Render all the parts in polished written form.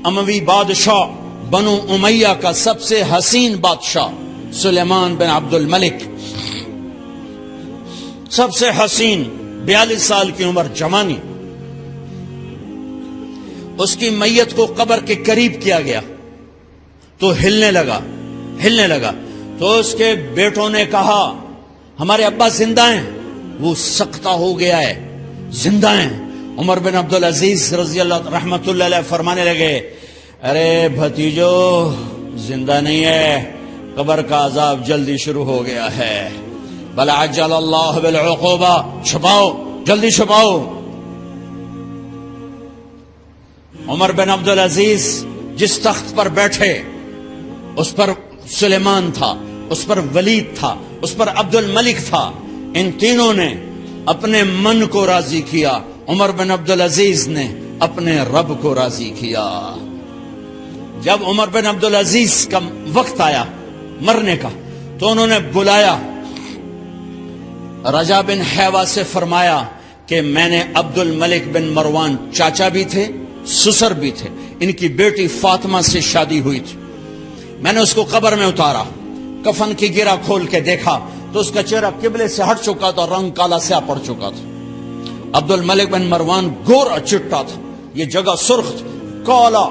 اموی بادشاہ بنو امیہ کا سب سے حسین بادشاہ سلیمان بن عبد الملک، سب سے حسین، 42 سال کی عمر، جوانی، اس کی میت کو قبر کے قریب کیا گیا تو ہلنے لگا تو اس کے بیٹوں نے کہا ہمارے ابا زندہ ہیں، وہ سکتہ ہو گیا ہے، زندہ ہیں۔ عمر بن عبدالعزیز رضی اللہ رحمت اللہ علیہ فرمانے لگے ارے بھتیجو زندہ نہیں ہے، قبر کا عذاب جلدی شروع ہو گیا ہے، بل عجل اللہ بالعقوبہ، چھپاؤ، جلدی چھپاؤ۔ عمر بن عبدالعزیز جس تخت پر بیٹھے اس پر سلیمان تھا، اس پر ولید تھا، اس پر عبد الملک تھا، ان تینوں نے اپنے من کو راضی کیا، عمر بن عبدالعزیز نے اپنے رب کو راضی کیا۔ جب عمر بن عبدالعزیز کا وقت آیا مرنے کا تو انہوں نے بلایا رجا بن حیوہ سے، فرمایا کہ میں نے عبد الملک بن مروان، چاچا بھی تھے سسر بھی تھے، ان کی بیٹی فاطمہ سے شادی ہوئی تھی، میں نے اس کو قبر میں اتارا، کفن کی گرہ کھول کے دیکھا تو اس کا چہرہ قبلے سے ہٹ چکا تھا، رنگ کالا سیاہ پڑ چکا تھا۔ عبد الملک بن مروان گورا چٹا تھا، یہ جگہ سرخ تھی، کالا۔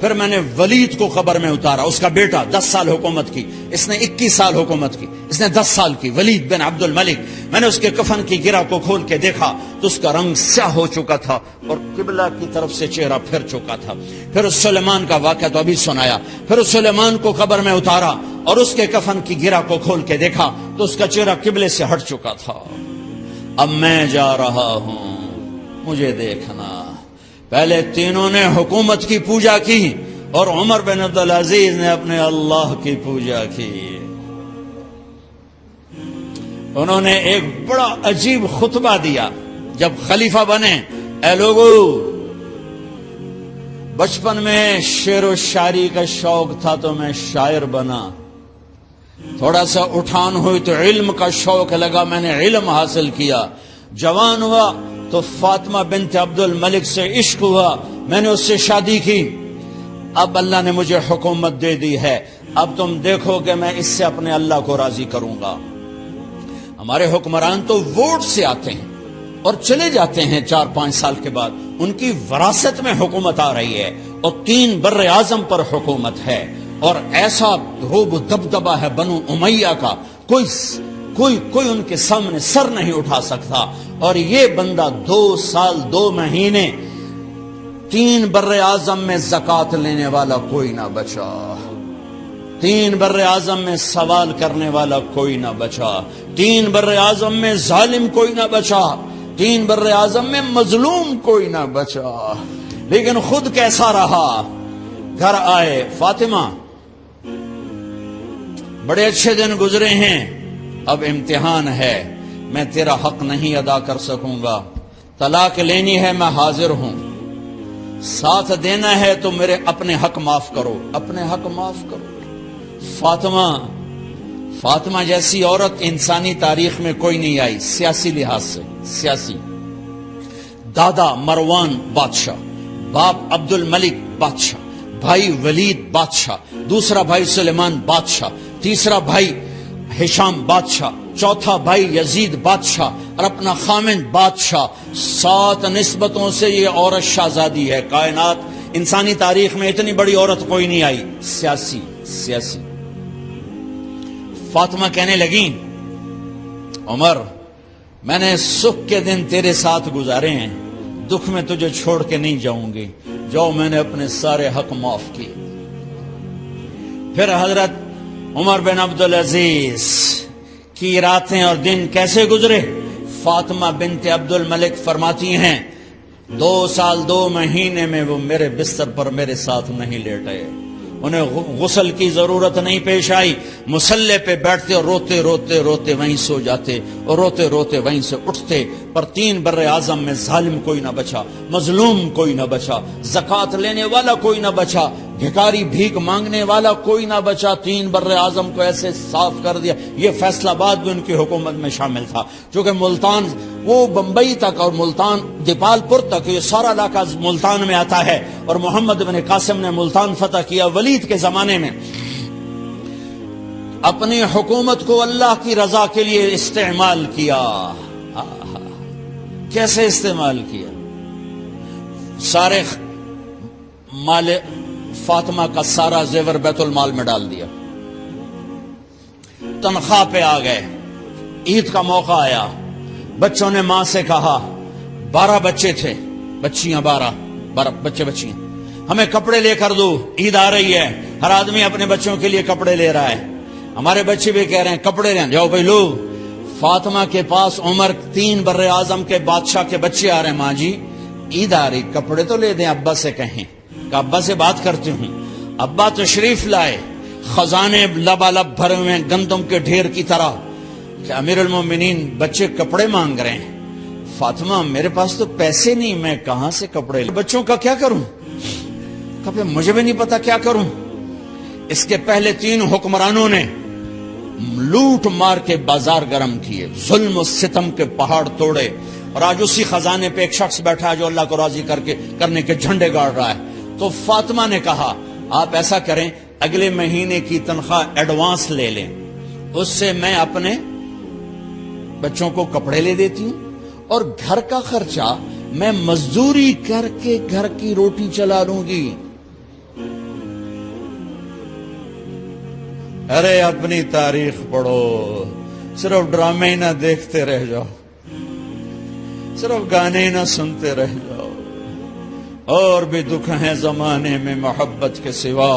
پھر میں نے ولید کو قبر میں اتارا، اس کا بیٹا 10 سال حکومت کی، اس نے 21 سال حکومت کی، اس نے 10 سال کی، ولید بن عبد الملک۔ میں نے اس کے کفن کی گرہ کو کھول کے دیکھا تو اس کا رنگ سیاہ ہو چکا تھا اور قبلہ کی طرف سے چہرہ پھر چکا تھا۔ پھر اس سلیمان کا واقعہ تو ابھی سنایا، پھر اس سلیمان کو قبر میں اتارا اور اس کے کفن کی گرہ کو کھول کے دیکھا تو اس کا چہرہ قبلے سے ہٹ چکا تھا۔ اب میں جا رہا ہوں، مجھے دیکھنا۔ پہلے تینوں نے حکومت کی پوجا کی اور عمر بن عبدالعزیز نے اپنے اللہ کی پوجا کی۔ انہوں نے ایک بڑا عجیب خطبہ دیا جب خلیفہ بنے، اے لوگو، بچپن میں شعر و شاعری کا شوق تھا تو میں شاعر بنا، تھوڑا سا اٹھان ہوئی تو علم کا شوق لگا، میں نے علم حاصل کیا، جوان ہوا تو فاطمہ بنت عبد الملک سے عشق ہوا، میں نے اس سے شادی کی، اب اللہ نے مجھے حکومت دے دی ہے، اب تم دیکھو کہ میں اس سے اپنے اللہ کو راضی کروں گا۔ ہمارے حکمران تو ووٹ سے آتے ہیں اور چلے جاتے ہیں 4-5 سال کے بعد، ان کی وراثت میں حکومت آ رہی ہے اور 3 بر اعظم پر حکومت ہے، اور ایسا روب و دبدبہ ہے بنو امیہ کا، کوئی ان کے سامنے سر نہیں اٹھا سکتا۔ اور یہ بندہ 2 سال 2 مہینے 3 بر اعظم میں زکوٰۃ لینے والا کوئی نہ بچا، 3 بر اعظم میں سوال کرنے والا کوئی نہ بچا، 3 بر اعظم میں ظالم کوئی نہ بچا، 3 بر اعظم میں مظلوم کوئی نہ بچا۔ لیکن خود کیسا رہا؟ گھر آئے، فاطمہ بڑے اچھے دن گزرے ہیں، اب امتحان ہے، میں تیرا حق نہیں ادا کر سکوں گا، طلاق لینی ہے میں حاضر ہوں، ساتھ دینا ہے تو میرے اپنے حق معاف کرو، اپنے حق معاف کرو۔ فاطمہ جیسی عورت انسانی تاریخ میں کوئی نہیں آئی، سیاسی لحاظ سے، سیاسی، دادا مروان بادشاہ، باپ عبد الملک بادشاہ، بھائی ولید بادشاہ، دوسرا بھائی سلیمان بادشاہ، تیسرا بھائی ہشام بادشاہ، چوتھا بھائی یزید بادشاہ اور اپنا خامند بادشاہ، 7 نسبتوں سے یہ عورت شہزادی ہے۔ کائنات انسانی تاریخ میں اتنی بڑی عورت کوئی نہیں آئی، سیاسی۔ فاطمہ کہنے لگیں عمر، میں نے سکھ کے دن تیرے ساتھ گزارے ہیں، دکھ میں تجھے چھوڑ کے نہیں جاؤں گی، جو میں نے اپنے سارے حق معاف کیے۔ پھر حضرت عمر بن عبدالعزیز کی راتیں اور دن کیسے گزرے؟ فاطمہ بنت عبد الملک فرماتی ہیں 2 سال 2 مہینے میں وہ میرے بستر پر میرے ساتھ نہیں لیٹے، انہیں غسل کی ضرورت نہیں پیش آئی، مصلے پہ بیٹھتے اور روتے روتے وہیں سو جاتے اور روتے روتے وہیں سے اٹھتے، پر 3 بر اعظم میں ظالم کوئی نہ بچا، مظلوم کوئی نہ بچا، زکوٰۃ لینے والا کوئی نہ بچا، بھکاری بھیک مانگنے والا کوئی نہ بچا۔ 3 بر اعظم کو ایسے صاف کر دیا۔ یہ فیصل آباد بھی ان کی حکومت میں شامل تھا، چونکہ ملتان وہ بمبئی تک اور ملتان دیپال پور تک یہ سارا علاقہ ملتان میں آتا ہے، اور محمد بن قاسم نے ملتان فتح کیا ولید کے زمانے میں۔ اپنی حکومت کو اللہ کی رضا کے لیے استعمال کیا۔ کیسے استعمال کیا؟ سارے مال فاطمہ کا سارا زیور بیت المال میں ڈال دیا، تنخواہ پہ آ گئے۔ عید کا موقع آیا، بچوں نے ماں سے کہا، 12 بچے تھے، بچیاں 12 بچے بچیاں، ہمیں کپڑے لے کر دو، عید آ رہی ہے، ہر آدمی اپنے بچوں کے لیے کپڑے لے رہا ہے۔ ہمارے بچے بھی کہہ رہے ہیں کپڑے لیں، جاؤ بھائی لو۔ فاطمہ کے پاس عمر 3 بر اعظم کے بادشاہ کے بچے آ رہے ہیں، ماں جی عید آ رہی، کپڑے تو لے دیں، ابا سے کہیں کہ ابا سے بات کرتی ہوں۔ ابا تشریف لائے، خزانے لبالب بھرے ہوئے گندم کے ڈھیر کی طرح، کہ امیر المومنین بچے کپڑے مانگ رہے ہیں۔ فاطمہ میرے پاس تو پیسے نہیں، میں کہاں سے کپڑے لوں، بچوں کا کیا کروں؟ کہا مجھے بھی نہیں پتا کیا کروں۔ اس کے پہلے 3 حکمرانوں نے لوٹ مار کے بازار گرم کیے، ظلم و ستم کے پہاڑ توڑے، اور آج اسی خزانے پہ ایک شخص بیٹھا ہے جو اللہ کو راضی کرنے کے جھنڈے گاڑ رہا ہے۔ تو فاطمہ نے کہا آپ ایسا کریں، اگلے مہینے کی تنخواہ ایڈوانس لے لیں، اس سے میں اپنے بچوں کو کپڑے لے دیتی ہوں، اور گھر کا خرچہ میں مزدوری کر کے گھر کی روٹی چلا لوں گی۔ ارے اپنی تاریخ پڑھو، صرف ڈرامے ہی نہ دیکھتے رہ جاؤ، صرف گانے ہی نہ سنتے رہ جاؤ۔ اور بھی دکھ ہیں زمانے میں محبت کے سوا،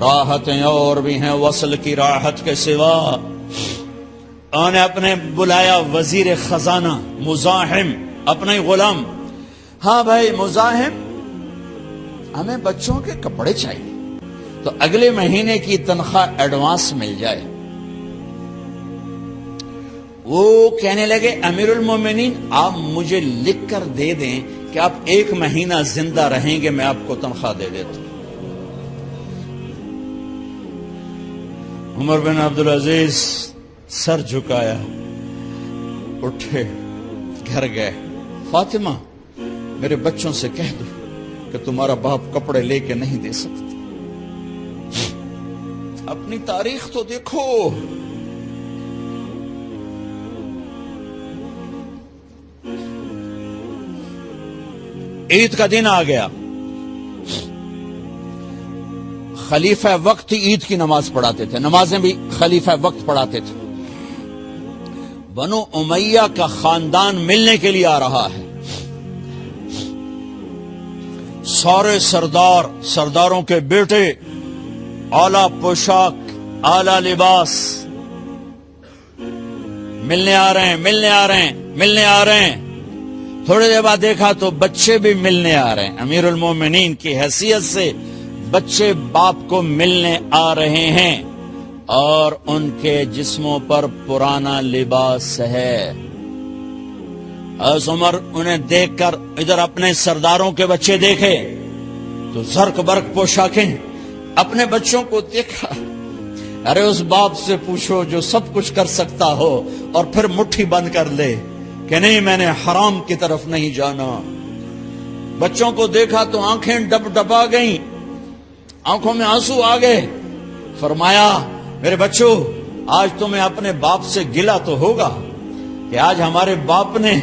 راحتیں اور بھی ہیں وصل کی راحت کے سوا۔ انہوں نے اپنے بلایا وزیر خزانہ مزاحم، اپنا ہی غلام، ہاں بھائی مزاحم ہمیں بچوں کے کپڑے چاہیے، تو اگلے مہینے کی تنخواہ ایڈوانس مل جائے۔ وہ کہنے لگے امیر المومنین آپ مجھے لکھ کر دے دیں کہ آپ 1 مہینہ زندہ رہیں گے، میں آپ کو تنخواہ دے دیتا ہوں۔ عمر بن عبدالعزیز سر جھکایا، اٹھے، گھر گئے، فاطمہ میرے بچوں سے کہہ دو کہ تمہارا باپ کپڑے لے کے نہیں دے سکتا۔ اپنی تاریخ تو دیکھو، عید کا دن آ گیا، خلیفہ وقت عید کی نماز پڑھاتے تھے، نمازیں بھی خلیفہ وقت پڑھاتے تھے۔ بنو امیہ کا خاندان ملنے کے لیے آ رہا ہے، سارے سرداروں کے بیٹے، اعلیٰ پوشاک، اعلیٰ لباس، ملنے آ رہے ہیں۔ تھوڑی دیر بعد دیکھا تو بچے بھی ملنے آ رہے ہیں، امیر المومنین کی حیثیت سے بچے باپ کو ملنے آ رہے ہیں، اور ان کے جسموں پر پرانا لباس ہے۔ حضرت عمر انہیں دیکھ کر ادھر اپنے سرداروں کے بچے دیکھے تو زرق برق پوشاکیں، اپنے بچوں کو دیکھا۔ ارے اس باپ سے پوچھو جو سب کچھ کر سکتا ہو اور پھر مٹھی بند کر لے کہ نہیں میں نے حرام کی طرف نہیں جانا۔ بچوں کو دیکھا تو آنکھیں ڈبا گئیں، آنکھوں میں آنسو آ گئے۔ فرمایا میرے بچوں آج تمہیں اپنے باپ سے گلہ تو ہوگا کہ آج ہمارے باپ نے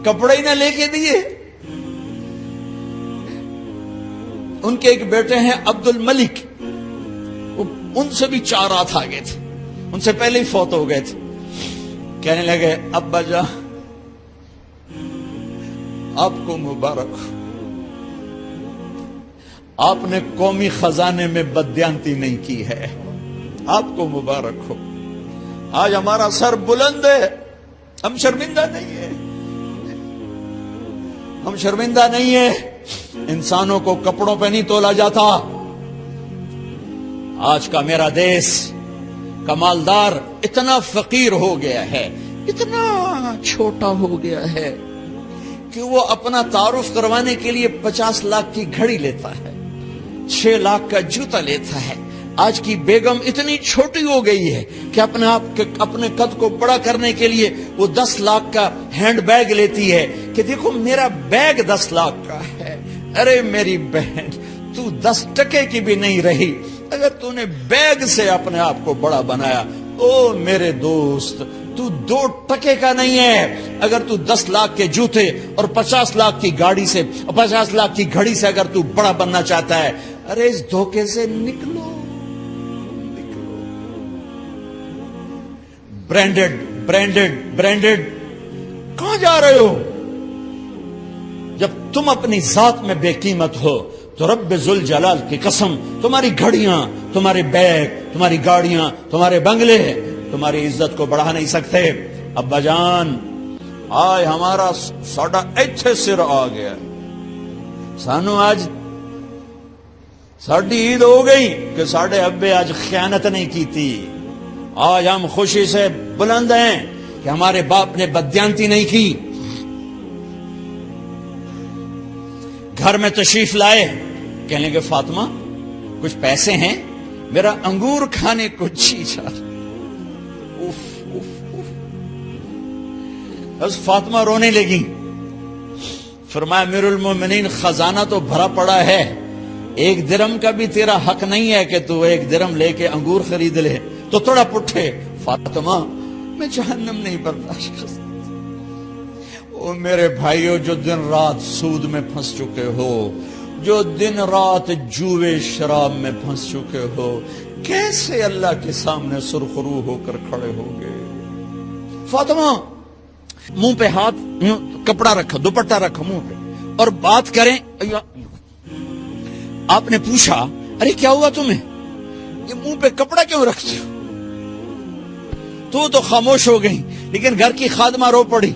کپڑے ہی نہ لے کے دیے۔ ان کے ایک بیٹے ہیں عبد الملک، ان سے بھی 4 رات آگے تھے، ان سے پہلے ہی فوت ہو گئے تھے۔ کہنے لگے ابا جان آپ کو مبارک، آپ نے قومی خزانے میں بددیانتی نہیں کی ہے، آپ کو مبارک ہو۔ آج ہمارا سر بلند ہے، ہم شرمندہ نہیں ہیں، ہم شرمندہ نہیں ہیں۔ انسانوں کو کپڑوں پہ نہیں تولا جاتا۔ آج کا میرا دیش کا مالدار اتنا فقیر ہو گیا ہے اتنا چھوٹا ہو گیا ہے کہ وہ اپنا تعارف کروانے کے لیے 50 لاکھ کی گھڑی لیتا ہے، 6 لاکھ کا جوتا لیتا ہے۔ آج کی بیگم اتنی چھوٹی ہو گئی ہے کہ اپنے قد کو بڑا کرنے کے لیے وہ 10 لاکھ کا ہینڈ بیگ لیتی ہے کہ دیکھو میرا بیگ 10 لاکھ کا ہے۔ ارے میری بہن، تو 10 ٹکے کی بھی نہیں رہی اگر تو نے بیگ سے اپنے آپ کو بڑا بنایا۔ او میرے دوست، تو 2 ٹکے کا نہیں ہے اگر تو 10 لاکھ کے جوتے اور 50 لاکھ کی گاڑی سے، 50 لاکھ کی گھڑی سے اگر تو بڑا بننا چاہتا ہے۔ ارے اس دھوکے سے نکلو۔ برینڈڈ کہاں جا رہے ہو؟ جب تم اپنی ذات میں بے قیمت ہو تو رب ذوالجلال کی قسم، تمہاری گھڑیاں، تمہارے بیگ، تمہاری گاڑیاں، تمہارے بنگلے تمہاری عزت کو بڑھا نہیں سکتے۔ ابا جان، آج ہمارا ساڈا ایتھے سر آ گیا، سانو آج ساڈی عید ہو گئی کہ ساڈے ابے آج خیانت نہیں کی تھی۔ آج ہم خوشی سے بلند ہیں کہ ہمارے باپ نے بددیانتی نہیں کی۔ گھر میں تشریف لائے، کہنے کہ فاطمہ کچھ پیسے ہیں، میرا انگور کھانے کو جی چاہ۔ بس فاطمہ رونے لگی۔ فرمایا امیر المومنین، خزانہ تو بھرا پڑا ہے، 1 درم کا بھی تیرا حق نہیں ہے کہ تو 1 درم لے کے انگور خرید لے۔ تو تھوڑا پٹھے، فاطمہ میں جہنم نہیں برداشت کر سکتا۔ او میرے بھائیو، جو دن رات سود میں پھنس چکے ہو، جو دن رات جوے شراب میں پھنس چکے ہو، کیسے اللہ کے سامنے سرخرو ہو کر کھڑے ہو گئے؟ فاطمہ منہ پہ ہاتھ، کپڑا رکھا، دوپٹہ رکھا منہ پہ اور بات کریں۔ آپ نے پوچھا ارے کیا ہوا تمہیں، یہ منہ پہ کپڑا کیوں رکھتے ہو؟ تو خاموش ہو گئی، لیکن گھر کی خادمہ رو پڑی۔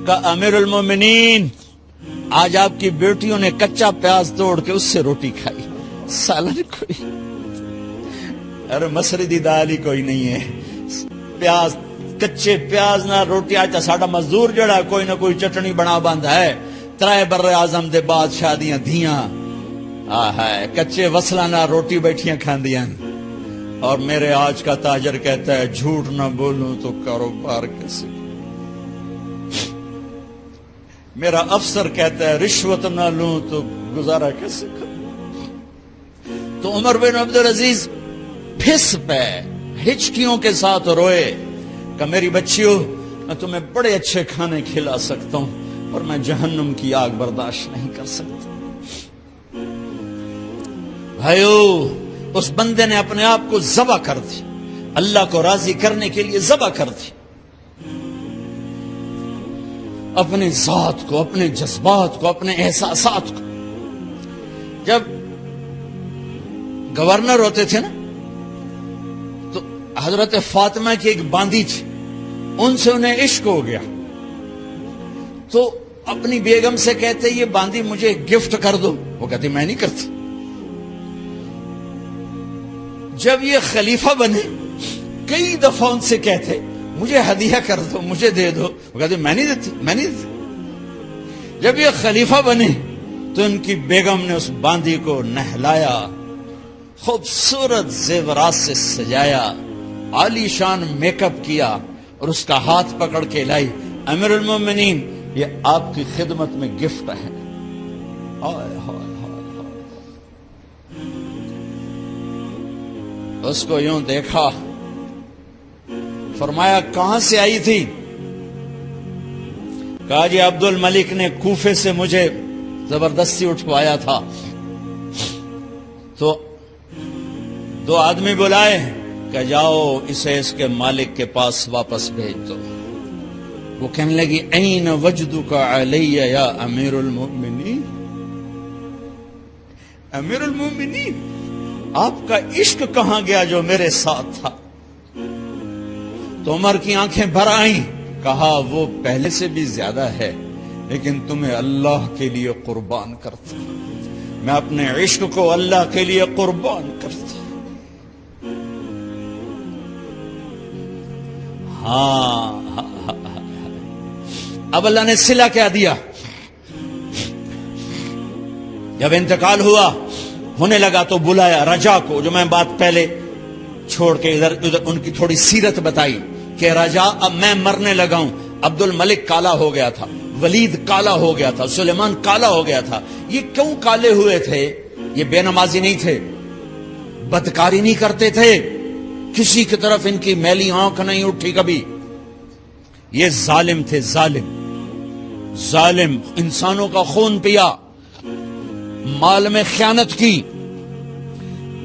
کہا امیر المومنین، آج آپ کی بیٹیوں نے کچا پیاز توڑ کے اس سے روٹی کھائی، سالن کوئی، ارے مسری دی دال ہی کوئی نہیں ہے، پیاز، کچے پیاز نہ روٹی۔ آج ساڈا مزدور جڑا کوئی نہ کوئی چٹنی بنا بند ہے، 3 بر اعظم دے بعد شادیاں دھیاں، کچے وصلہ نہ روٹی بیٹھیاں کھاندیاں۔ اور میرے آج کا تاجر کہتا ہے جھوٹ نہ بولوں تو کاروبار کیسے، میرا افسر کہتا ہے رشوت نہ لوں تو گزارا کیسے کروں۔ تو عمر بن عبدالعزیز پھس پہ ہچکیوں کے ساتھ روئے کہ میری بچیوں، میں تمہیں بڑے اچھے کھانے کھلا سکتا ہوں اور میں جہنم کی آگ برداشت نہیں کر سکتا۔ بھائیو، اس بندے نے اپنے آپ کو ذبح کر دی، اللہ کو راضی کرنے کے لیے ذبح کر دی، اپنے ذات کو، اپنے جذبات کو، اپنے احساسات کو۔ جب گورنر ہوتے تھے نا تو حضرت فاطمہ کی ایک باندی تھی، ان سے انہیں عشق ہو گیا تو اپنی بیگم سے کہتے یہ باندی مجھے گفٹ کر دو، وہ کہتی میں نہیں کرتی۔ جب یہ خلیفہ بنے کئی دفعہ ان سے کہتے مجھے ہدیہ کر دو، مجھے دے دو، وہ کہتے میں نہیں دیتی، میں نہیں دیتی۔ جب یہ خلیفہ بنے تو ان کی بیگم نے اس باندی کو نہلایا، خوبصورت زیورات سے سجایا، عالی شان میک اپ کیا اور اس کا ہاتھ پکڑ کے لائی، امیر المومنین یہ آپ کی خدمت میں گفٹ ہے۔ اس کو یوں دیکھا، فرمایا کہاں سے آئی تھی؟ کہا جی عبد الملک نے کوفے سے مجھے زبردستی اٹھوایا تھا۔ تو 2 آدمی بلائے کہ جاؤ اسے اس کے مالک کے پاس واپس بھیج دو۔ وہ کہنے لگی این وجدک علی یا امیر المؤمنین، امیر المؤمنین آپ کا عشق کہاں گیا جو میرے ساتھ تھا؟ تو عمر کی آنکھیں بھر آئیں، کہا وہ پہلے سے بھی زیادہ ہے لیکن تمہیں اللہ کے لیے قربان کرتا، میں اپنے عشق کو اللہ کے لیے قربان کرتا۔ ہاں اب اللہ نے صلہ کیا دیا. جب انتقال ہوا ہونے لگا تو بلایا رجا کو, جو میں بات پہلے چھوڑ کے ادھر ان کی تھوڑی سیرت بتائی کہ رجا اب میں مرنے لگا ہوں. عبد الملک کالا ہو گیا تھا, ولید کالا ہو گیا تھا, سلیمان کالا ہو گیا تھا. یہ کیوں کالے ہوئے تھے؟ یہ بے نمازی نہیں تھے, بدکاری نہیں کرتے تھے, کسی کی طرف ان کی میلی آنکھ نہیں اٹھی کبھی. یہ ظالم تھے, ظالم انسانوں کا خون پیا, مال میں خیانت کی.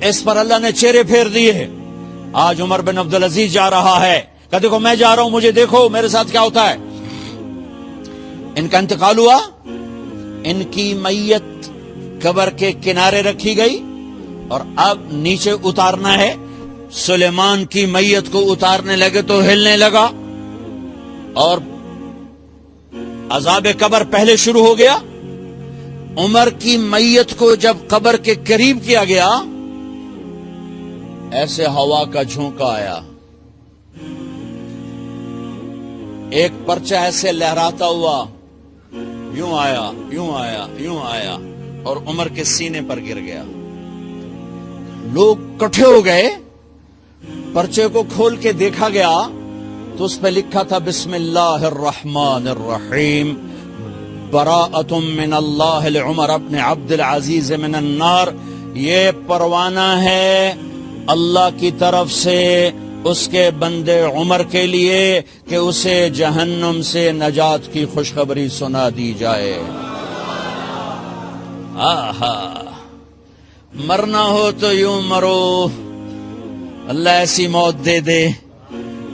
اس پر اللہ نے چہرے پھیر دیے. آج عمر بن عبدالعزیز جا رہا ہے کہ دیکھو میں جا رہا ہوں, مجھے دیکھو میرے ساتھ کیا ہوتا ہے. ان کا انتقال ہوا, ان کی میت قبر کے کنارے رکھی گئی اور اب نیچے اتارنا ہے. سلیمان کی میت کو اتارنے لگے تو ہلنے لگا اور عذاب قبر پہلے شروع ہو گیا. عمر کی میت کو جب قبر کے قریب کیا گیا, ایسے ہوا کا جھونکا آیا, ایک پرچہ ایسے لہراتا ہوا یوں آیا, یوں آیا, یوں آیا اور عمر کے سینے پر گر گیا. لوگ کٹھے ہو گئے, پرچے کو کھول کے دیکھا گیا تو اس پہ لکھا تھا بسم اللہ الرحمن الرحیم براءۃ من اللہ لعمر بن عبد العزیز من النار. یہ پروانہ ہے اللہ کی طرف سے اس کے بندے عمر کے لیے کہ اسے جہنم سے نجات کی خوشخبری سنا دی جائے. آہا, مرنا ہو تو یوں مرو, اللہ ایسی موت دے دے.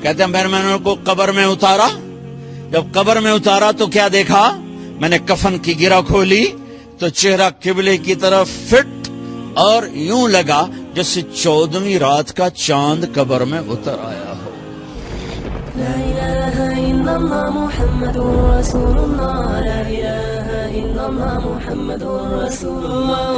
کہتے ہیں پھر میں نے ان کو قبر میں اتارا. جب قبر میں اتارا تو کیا دیکھا, میں نے کفن کی گرہ کھولی تو چہرہ قبلے کی طرف فٹ اور یوں لگا جیسے 14ویں رات کا چاند قبر میں اتر آیا ہو. لا الہ الا اللہ محمد رسول اللہ, لا الہ الا اللہ محمد رسول اللہ.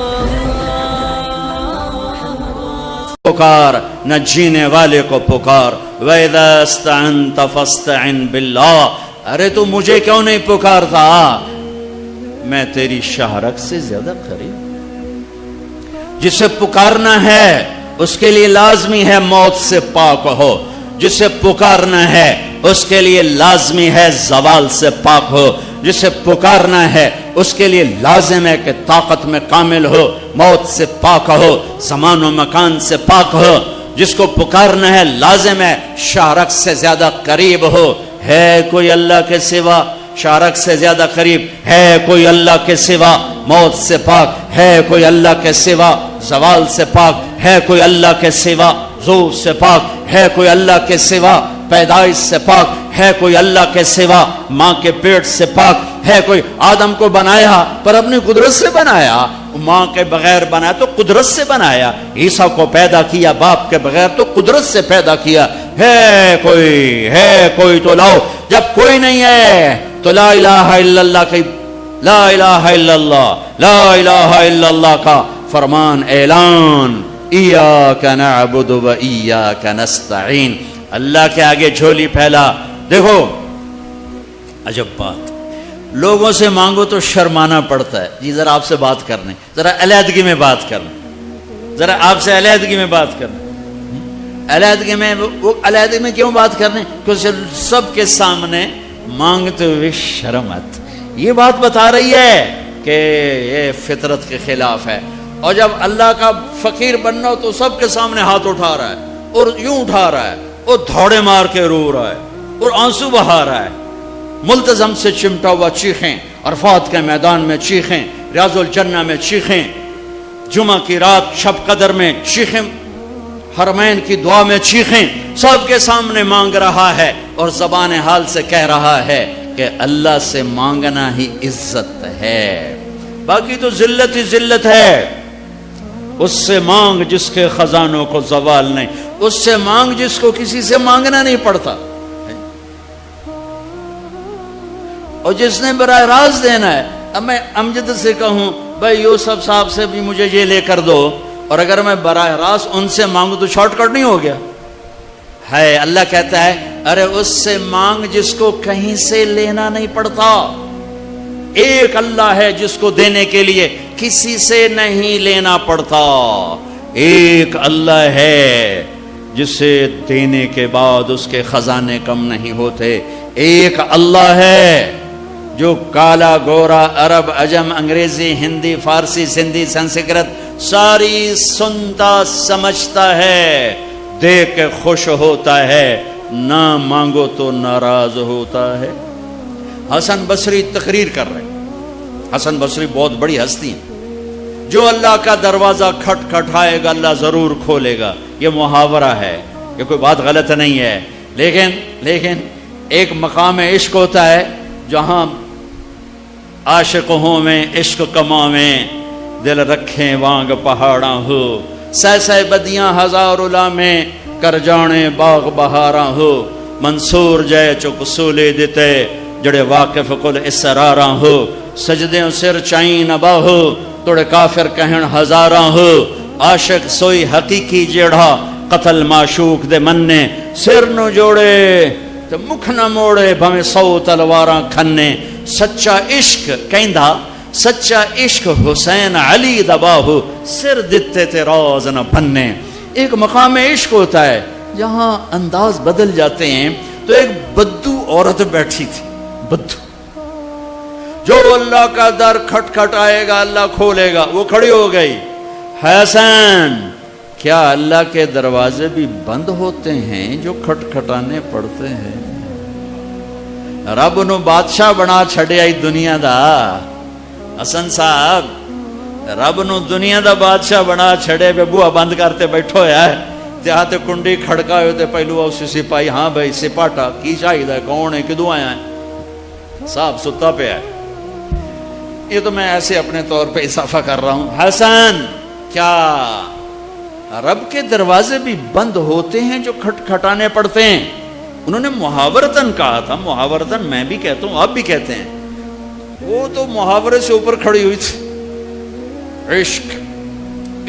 پکار نہ جینے والے کو پکار. وَإِذَا اسْتَعَنْتَ فَاسْتَعِنْ بِاللَّهِ. ارے تو مجھے کیوں نہیں پکارتا, میں تیری شہرک سے زیادہ قریب. جسے پکارنا ہے اس کے لیے لازمی ہے موت سے پاک ہو, جسے پکارنا ہے اس کے لیے لازمی ہے زوال سے پاک ہو, جسے پکارنا ہے اس کے لیے لازم ہے کہ طاقت میں کامل ہو, موت سے پاک ہو, زمان و مکان سے پاک ہو. جس کو پکارنا ہے لازم ہے شارک سے زیادہ قریب ہو. ہے کوئی اللہ کے سوا شارک سے زیادہ قریب؟ ہے کوئی اللہ کے سوا موت سے پاک؟ ہے کوئی اللہ کے سوا زوال سے پاک؟ ہے کوئی اللہ کے سوا زور سے پاک؟ ہے کوئی اللہ کے سوا پیدائش سے پاک؟ ہے کوئی اللہ کے سوا ماں کے پیٹ سے پاک؟ ہے کوئی آدم کو بنایا پر اپنی قدرت سے بنایا, ماں کے بغیر بنایا تو قدرت سے بنایا. عیسیٰ کو پیدا کیا باپ کے بغیر تو قدرت سے پیدا کیا. ہے کوئی تو لاؤ. جب کوئی نہیں ہے تو لا الہ الا اللہ کی, لا الہ الا اللہ, لا الہ الا اللہ کا فرمان اعلان. ایاک نعبد و ایاک نستعین. اللہ کے آگے جھولی پھیلا. دیکھو عجب بات, لوگوں سے مانگو تو شرمانا پڑتا ہے. جی ذرا آپ سے بات کرنے, ذرا علیحدگی میں بات کرنا, ذرا آپ سے علیحدگی میں بات کرنا. علیحدگی میں وہ علیحدگی میں کیوں بات کرنے؟ کیونکہ سب کے سامنے مانگتے ہوئے شرم آتی. یہ بات بتا رہی ہے کہ یہ فطرت کے خلاف ہے. اور جب اللہ کا فقیر بننا ہو تو سب کے سامنے ہاتھ اٹھا رہا ہے اور یوں اٹھا رہا ہے اور دھوڑے مار کے رو رہا ہے اور آنسو بہا رہا ہے. ملتزم سے چمٹا ہوا چیخیں, عرفات کے میدان میں چیخیں, ریاض الجنہ میں چیخیں, جمعہ کی رات شب قدر میں چیخیں, حرمین کی دعا میں چیخیں. سب کے سامنے مانگ رہا ہے اور زبان حال سے کہہ رہا ہے کہ اللہ سے مانگنا ہی عزت ہے, باقی تو ذلت ہی ذلت ہے. اس سے مانگ جس کے خزانوں کو زوال نہیں, اس سے مانگ جس کو کسی سے مانگنا نہیں پڑتا, اور جس نے براہ راست دینا ہے. اب میں امجد سے کہوں بھائی یوسف صاحب سے بھی مجھے یہ لے کر دو, اور اگر میں براہ راست ان سے مانگوں تو شارٹ کٹ نہیں ہو گیا؟ ہے. اللہ کہتا ہے ارے اس سے مانگ جس کو کہیں سے لینا نہیں پڑتا. ایک اللہ ہے جس کو دینے کے لیے کسی سے نہیں لینا پڑتا. ایک اللہ ہے جسے دینے کے بعد اس کے خزانے کم نہیں ہوتے. ایک اللہ ہے جو کالا گورا عرب عجم انگریزی ہندی فارسی سندھی سنسکرت ساری سنتا سمجھتا ہے, دیکھ کے خوش ہوتا ہے, نہ مانگو تو ناراض ہوتا ہے. حسن بصری تقریر کر رہے. حسن بصری بہت بڑی ہستی ہیں. جو اللہ کا دروازہ کھٹ کھٹائے گا اللہ ضرور کھولے گا. یہ محاورہ ہے, یہ کوئی بات غلط نہیں ہے. لیکن ایک مقام عشق ہوتا ہے جہاں عاشق ہوں میں عشق کماویں, دل رکھیں وانگ پہاڑاں ہو, سہ بدیاں ہزار علامیں کر جانے باغ بہاراں ہو. منصور جے چک سولے دیتے جڑے واقف کل اسراراں ہو. سجدیں سر چائیں نبا ہو توڑے کافر کہن ہزاراں ہو. عاشق سوئی حقیقی جیڑا قتل معشوق دے مننے, سر نو جوڑے تو مکھ نہ موڑے بھویں 100 تلواراں کھنے. سچا عشق کہندا سچا عشق حسین علی دباہو, سر دتے تے راز نہ بننے. ایک مقام عشق ہوتا ہے جہاں انداز بدل جاتے ہیں. تو ایک بدو عورت بیٹھی تھی, بدو, جو اللہ کا در کھٹ کھٹ آئے گا اللہ کھولے گا. وہ کھڑی ہو گئی, حسن کیا اللہ کے دروازے بھی بند ہوتے ہیں جو کھٹ کھٹانے پڑتے ہیں؟ رب نو بادشاہ بنا چھڑے آئی دنیا دا. حسن صاحب رب نو دنیا دا بادشاہ بنا چھڑے پہ بوا بند کرتے بیٹھو ہے. تے کنڈی کھڑکا ہوتے پہلو اسی سپاہی, ہاں بھائی سپاٹا کی چاہیے, کون ہے, کدوں آیا ہے؟ صاحب ستا پہ ہے. یہ تو میں ایسے اپنے طور پہ اضافہ کر رہا ہوں. حسن کیا رب کے دروازے بھی بند ہوتے ہیں جو کھٹ کھٹانے پڑتے ہیں؟ انہوں نے محاورتن کہا تھا. محاورتن میں بھی کہتا ہوں, آپ بھی کہتے ہیں. وہ تو محاورے سے اوپر کھڑی ہوئی تھی.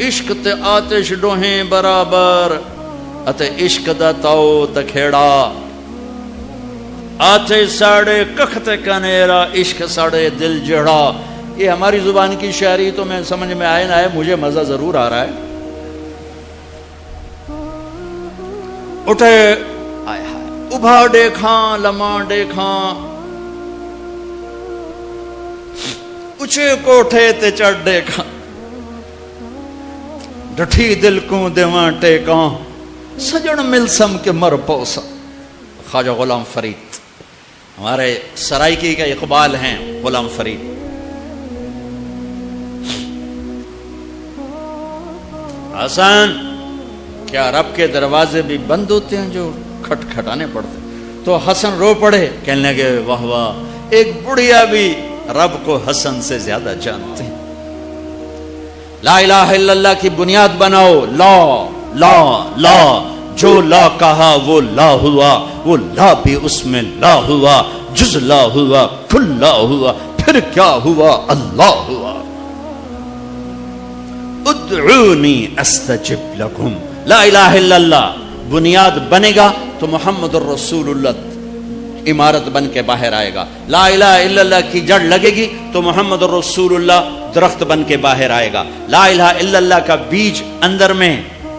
عشق تے آتش ڈوہیں برابر اتے عشق دا تاؤ تکھیڑا. آتے ساڑے کخت کنیرا عشق ساڑے دل جڑا. یہ ہماری زبان کی شاعری تو میں سمجھ میں آئے نہ آئے, مجھے مزہ ضرور آ رہا ہے. اٹھے ابھا دیکھاں لمحہ دیکھاں, اچھے کوٹھے تے چڑھ دیکھاں, ڈٹھی دل کو دیواں ٹیکاں, سجن ملسم کے مر پوسا. خواجہ غلام فرید ہمارے سرائکی کا اقبال ہیں. غلام فرید حسن کیا رب کے دروازے بھی بند ہوتے ہیں جو کھٹ کھٹانے پڑتے؟ تو حسن رو پڑے, کہنے لگے واہ واہ, ایک بڑھیا بھی رب کو حسن سے زیادہ جانتے ہیں. لا الہ الا اللہ کی بنیاد بناؤ. لا لا لا, جو لا کہا وہ لا ہوا, وہ لا بھی اس میں لا ہوا, جز لا ہوا, کل لا ہوا, پھر کیا ہوا, اللہ ہوا. ادعونی استجب لکم. لا الہ الا اللہ بنیاد بنے گا تو محمد الرسول اللہ عمارت بن کے باہر آئے گا. لا الہ الا اللہ کی جڑ لگے گی تو محمد الرسول اللہ درخت بن کے باہر آئے گا. لا الہ الا اللہ کا بیج اندر میں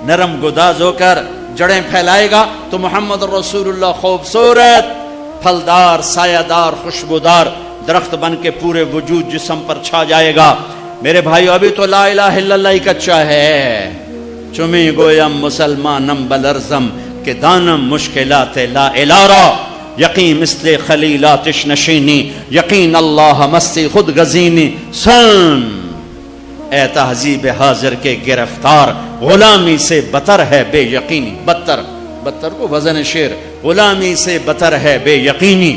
نرم گداز ہو کر جڑیں پھیلائے گا تو محمد الرسول اللہ خوبصورت پھلدار سایہ دار خوشبودار درخت بن کے پورے وجود جسم پر چھا جائے گا. میرے بھائیو ابھی تو لا الہ الا اللہ ہی کچا ہے. چمی گویم مسلمانم بلرزم کہ دانم مشکلات لا الارا, یقین مثل خلیلاتش نشینی, یقین اللہ مستی خود غزینی. سن اے تہذیب حاضر کے گرفتار, غلامی سے بتر ہے بے یقینی. بتر کو وزن شعر, غلامی سے بتر ہے بے یقینی.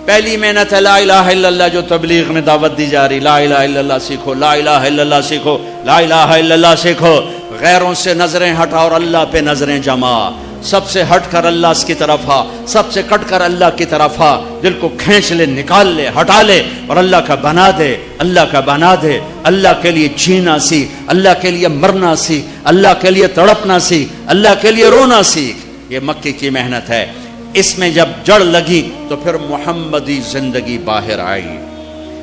پہلی محنت ہے لا الہ الا اللہ جو تبلیغ میں دعوت دی جا رہی. لا الہ الا اللہ سیکھو, لا الہ الا اللہ سیکھو, لا الہ الا اللہ سیکھو. غیروں سے نظریں ہٹا اور اللہ پہ نظریں جما. سب سے ہٹ کر اللہ کی طرف آ, سب سے کٹ کر اللہ کی طرف آ. دل کو کھینچ لے, نکال لے, ہٹا لے اور اللہ کا بنا دے, اللہ کا بنا دے. اللہ کے لیے جینا سیکھ, اللہ کے لیے مرنا سیکھ, اللہ کے لیے تڑپنا سیکھ, اللہ کے لیے رونا سیکھ. یہ مکی کی محنت ہے. اس میں جب جڑ لگی تو پھر محمدی زندگی باہر آئی.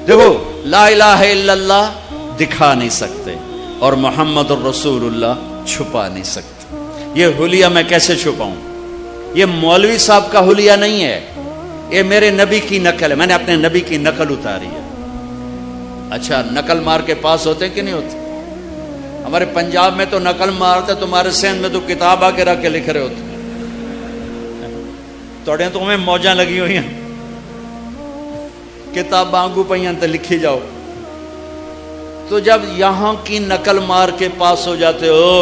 دیکھو لا الہ الا اللہ دکھا نہیں سکتے اور محمد الرسول اللہ چھپا نہیں سکتے. یہ حلیہ میں کیسے چھپاؤں؟ یہ مولوی صاحب کا حلیہ نہیں ہے، یہ میرے نبی کی نقل ہے. میں نے اپنے نبی کی نقل اتاری ہے. اچھا نقل مار کے پاس ہوتے کہ نہیں ہوتے؟ ہمارے پنجاب میں تو نقل مارتے، تمہارے سندھ میں تو کتاب آ کے رکھ کے لکھ رہے ہوتے. توڑے تو ہمیں موجاں لگی ہوئی ہیں، کتاب آنگو پہیاں تو لکھی جاؤ. تو جب یہاں کی نقل مار کے پاس ہو جاتے ہو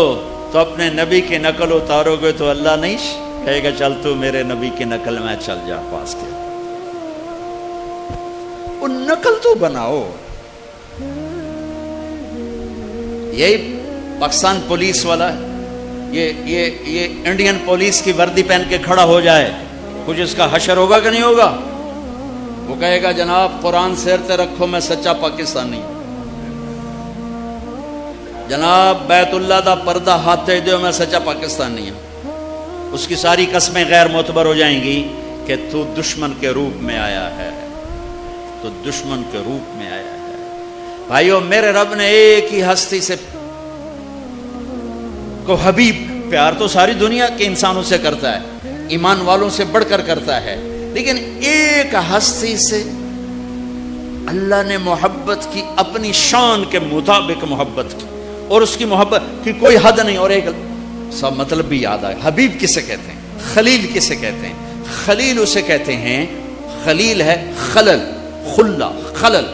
تو اپنے نبی کی نقل اتارو گے تو اللہ نہیں کہے گا چل تو میرے نبی کی نقل میں چل جا پاس کے. وہ نقل تو بناؤ. یہی پاکستان پولیس والا ہے، یہ انڈین پولیس کی وردی پہن کے کھڑا ہو جائے، کچھ اس کا حشر ہوگا کہ نہیں ہوگا؟ وہ کہے گا جناب قرآن سیرتے رکھو میں سچا پاکستانی ہوں. جناب بیت اللہ دا پردہ ہاتھے دیو میں سچا پاکستانی ہوں. اس کی ساری قسمیں غیر معتبر ہو جائیں گی کہ تو دشمن کے روپ میں آیا ہے، تو دشمن کے روپ میں آیا ہے. بھائیو میرے رب نے ایک ہی ہستی سے کو حبیب، پیار تو ساری دنیا کے انسانوں سے کرتا ہے، ایمان والوں سے بڑھ کر کرتا ہے، لیکن ایک ہستی سے اللہ نے محبت کی، اپنی شان کے مطابق محبت کی، اور اس کی محبت کی کوئی حد نہیں. اور ایک سب مطلب بھی یاد آئے، حبیب کسے کہتے ہیں؟ خلیل کسے کہتے ہیں؟ خلیل اسے کہتے ہیں، خلیل ہے خلل، خلا، خلل.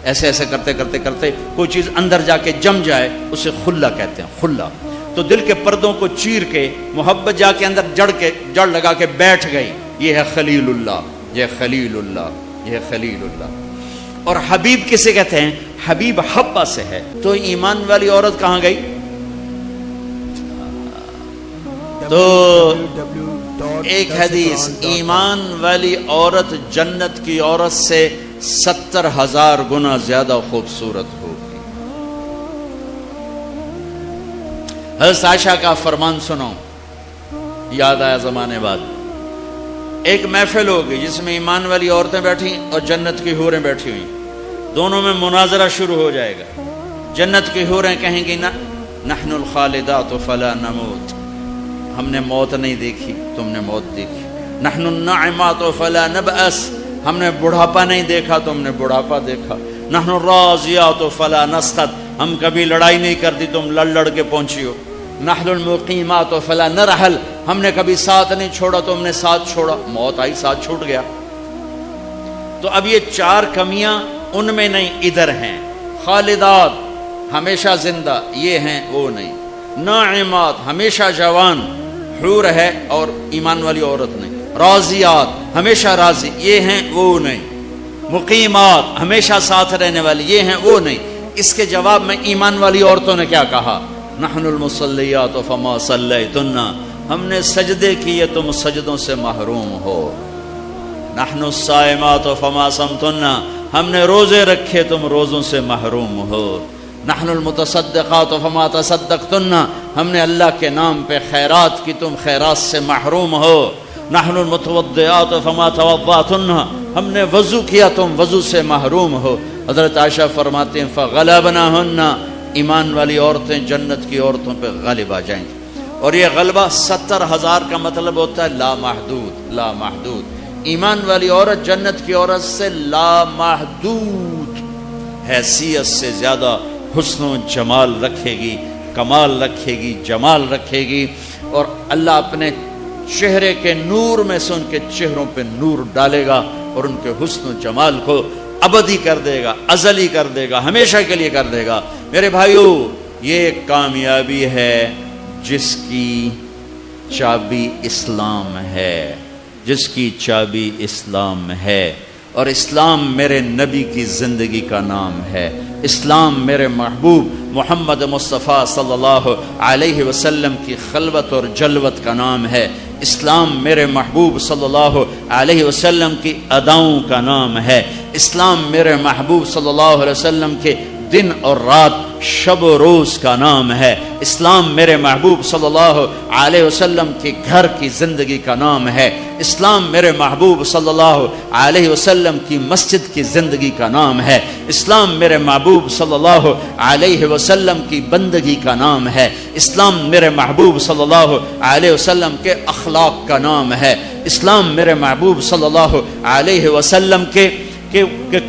ایسے ایسے کرتے کرتے کرتے کوئی چیز اندر جا کے جم جائے اسے خلا کہتے ہیں، خلا. تو دل کے پردوں کو چیر کے محبت جا کے اندر جڑ لگا کے بیٹھ گئی. یہ ہے خلیل اللہ، یہ خلیل اللہ، یہ خلیل اللہ. اور حبیب کسے کہتے ہیں؟ حبیب حبہ سے ہے. تو ایمان والی عورت کہاں گئی؟ تو ایک حدیث، ایمان والی عورت جنت کی عورت سے 70,000 گنا زیادہ خوبصورت ہوگی. حضرت عائشہ کا فرمان سنو، یاد آیا زمانے بعد. ایک محفل ہوگی جس میں ایمان والی عورتیں بیٹھی اور جنت کی حوریں بیٹھی ہوئی، دونوں میں مناظرہ شروع ہو جائے گا. جنت کی حوریں کہیں گی نحن الخالدات فلا نموت، ہم نے موت نہیں دیکھی، تم نے موت دیکھی. نحن الناعمات فلا نبأس، ہم نے بڑھاپا نہیں دیکھا، تم نے بڑھاپا دیکھا. نحن الراضیات فلا نسخط، ہم کبھی لڑائی نہیں کرتی، تم لڑ کے پہنچی ہو. نحن المقیمات فلا نرحل، ہم نے کبھی ساتھ نہیں چھوڑا، تم نے ساتھ چھوڑا. موت آئی ساتھ چھوٹ گیا. تو اب یہ 4 کمیاں ان میں نہیں، ادھر ہیں. خالدات ہمیشہ زندہ، یہ ہیں وہ نہیں. ناعمات ہمیشہ جوان، حور ہے اور ایمان والی عورت نہیں. راضیات ہمیشہ راضی، یہ ہیں وہ نہیں. مقیمات ہمیشہ ساتھ رہنے والی، یہ ہیں وہ نہیں. اس کے جواب میں ایمان والی عورتوں نے کیا کہا؟ نحن المصلیات فما صلیتن، ہم نے سجدے کیے تم سجدوں سے محروم ہو. نحن الصائمات فما صمتن، ہم نے روزے رکھے تم روزوں سے محروم ہو. نحن المتصدقات فما تصدقتن، ہم نے اللہ کے نام پہ خیرات کی تم خیرات سے محروم ہو. نحن المتوضئات فما توضأتن، ہم نے وضو کیا تم وضو سے محروم ہو. حضرت عائشہ فرماتے ہیں فغلبناہن، ایمان والی عورتیں جنت کی عورتوں پہ غالب آ جائیں گی. اور یہ غلبہ 70,000 کا مطلب ہوتا ہے لامحدود، لامحدود. ایمان والی عورت جنت کی عورت سے لامحدود حیثیت سے زیادہ حسن و جمال رکھے گی، کمال رکھے گی، جمال رکھے گی. اور اللہ اپنے چہرے کے نور میں سے ان کے چہروں پہ نور ڈالے گا اور ان کے حسن و جمال کو ابدی کر دے گا، ازلی کر دے گا، ہمیشہ کے لیے کر دے گا. میرے بھائیو، یہ کامیابی ہے جس کی چابی اسلام ہے، جس کی چابی اسلام ہے. اور اسلام میرے نبی کی زندگی کا نام ہے. اسلام میرے محبوب محمد مصطفیٰ صلی اللہ علیہ وسلم کی خلوت اور جلوت کا نام ہے. اسلام میرے محبوب صلی اللہ علیہ وسلم کی اداؤں کا نام ہے. اسلام میرے محبوب صلی اللہ علیہ وسلم کے دن اور رات شب و روز کا نام ہے، اسلام میرے محبوب صلی اللہ علیہ وسلم کے گھر کی زندگی کا نام ہے، اسلام میرے محبوب صلی اللہ علیہ وسلم کی مسجد کی زندگی کا نام ہے، اسلام میرے محبوب صلی اللہ علیہ وسلم کی بندگی کا نام ہے، اسلام میرے محبوب صلی اللہ علیہ وسلم کے اخلاق کا نام ہے، اسلام میرے محبوب صلی اللہ علیہ وسلم کے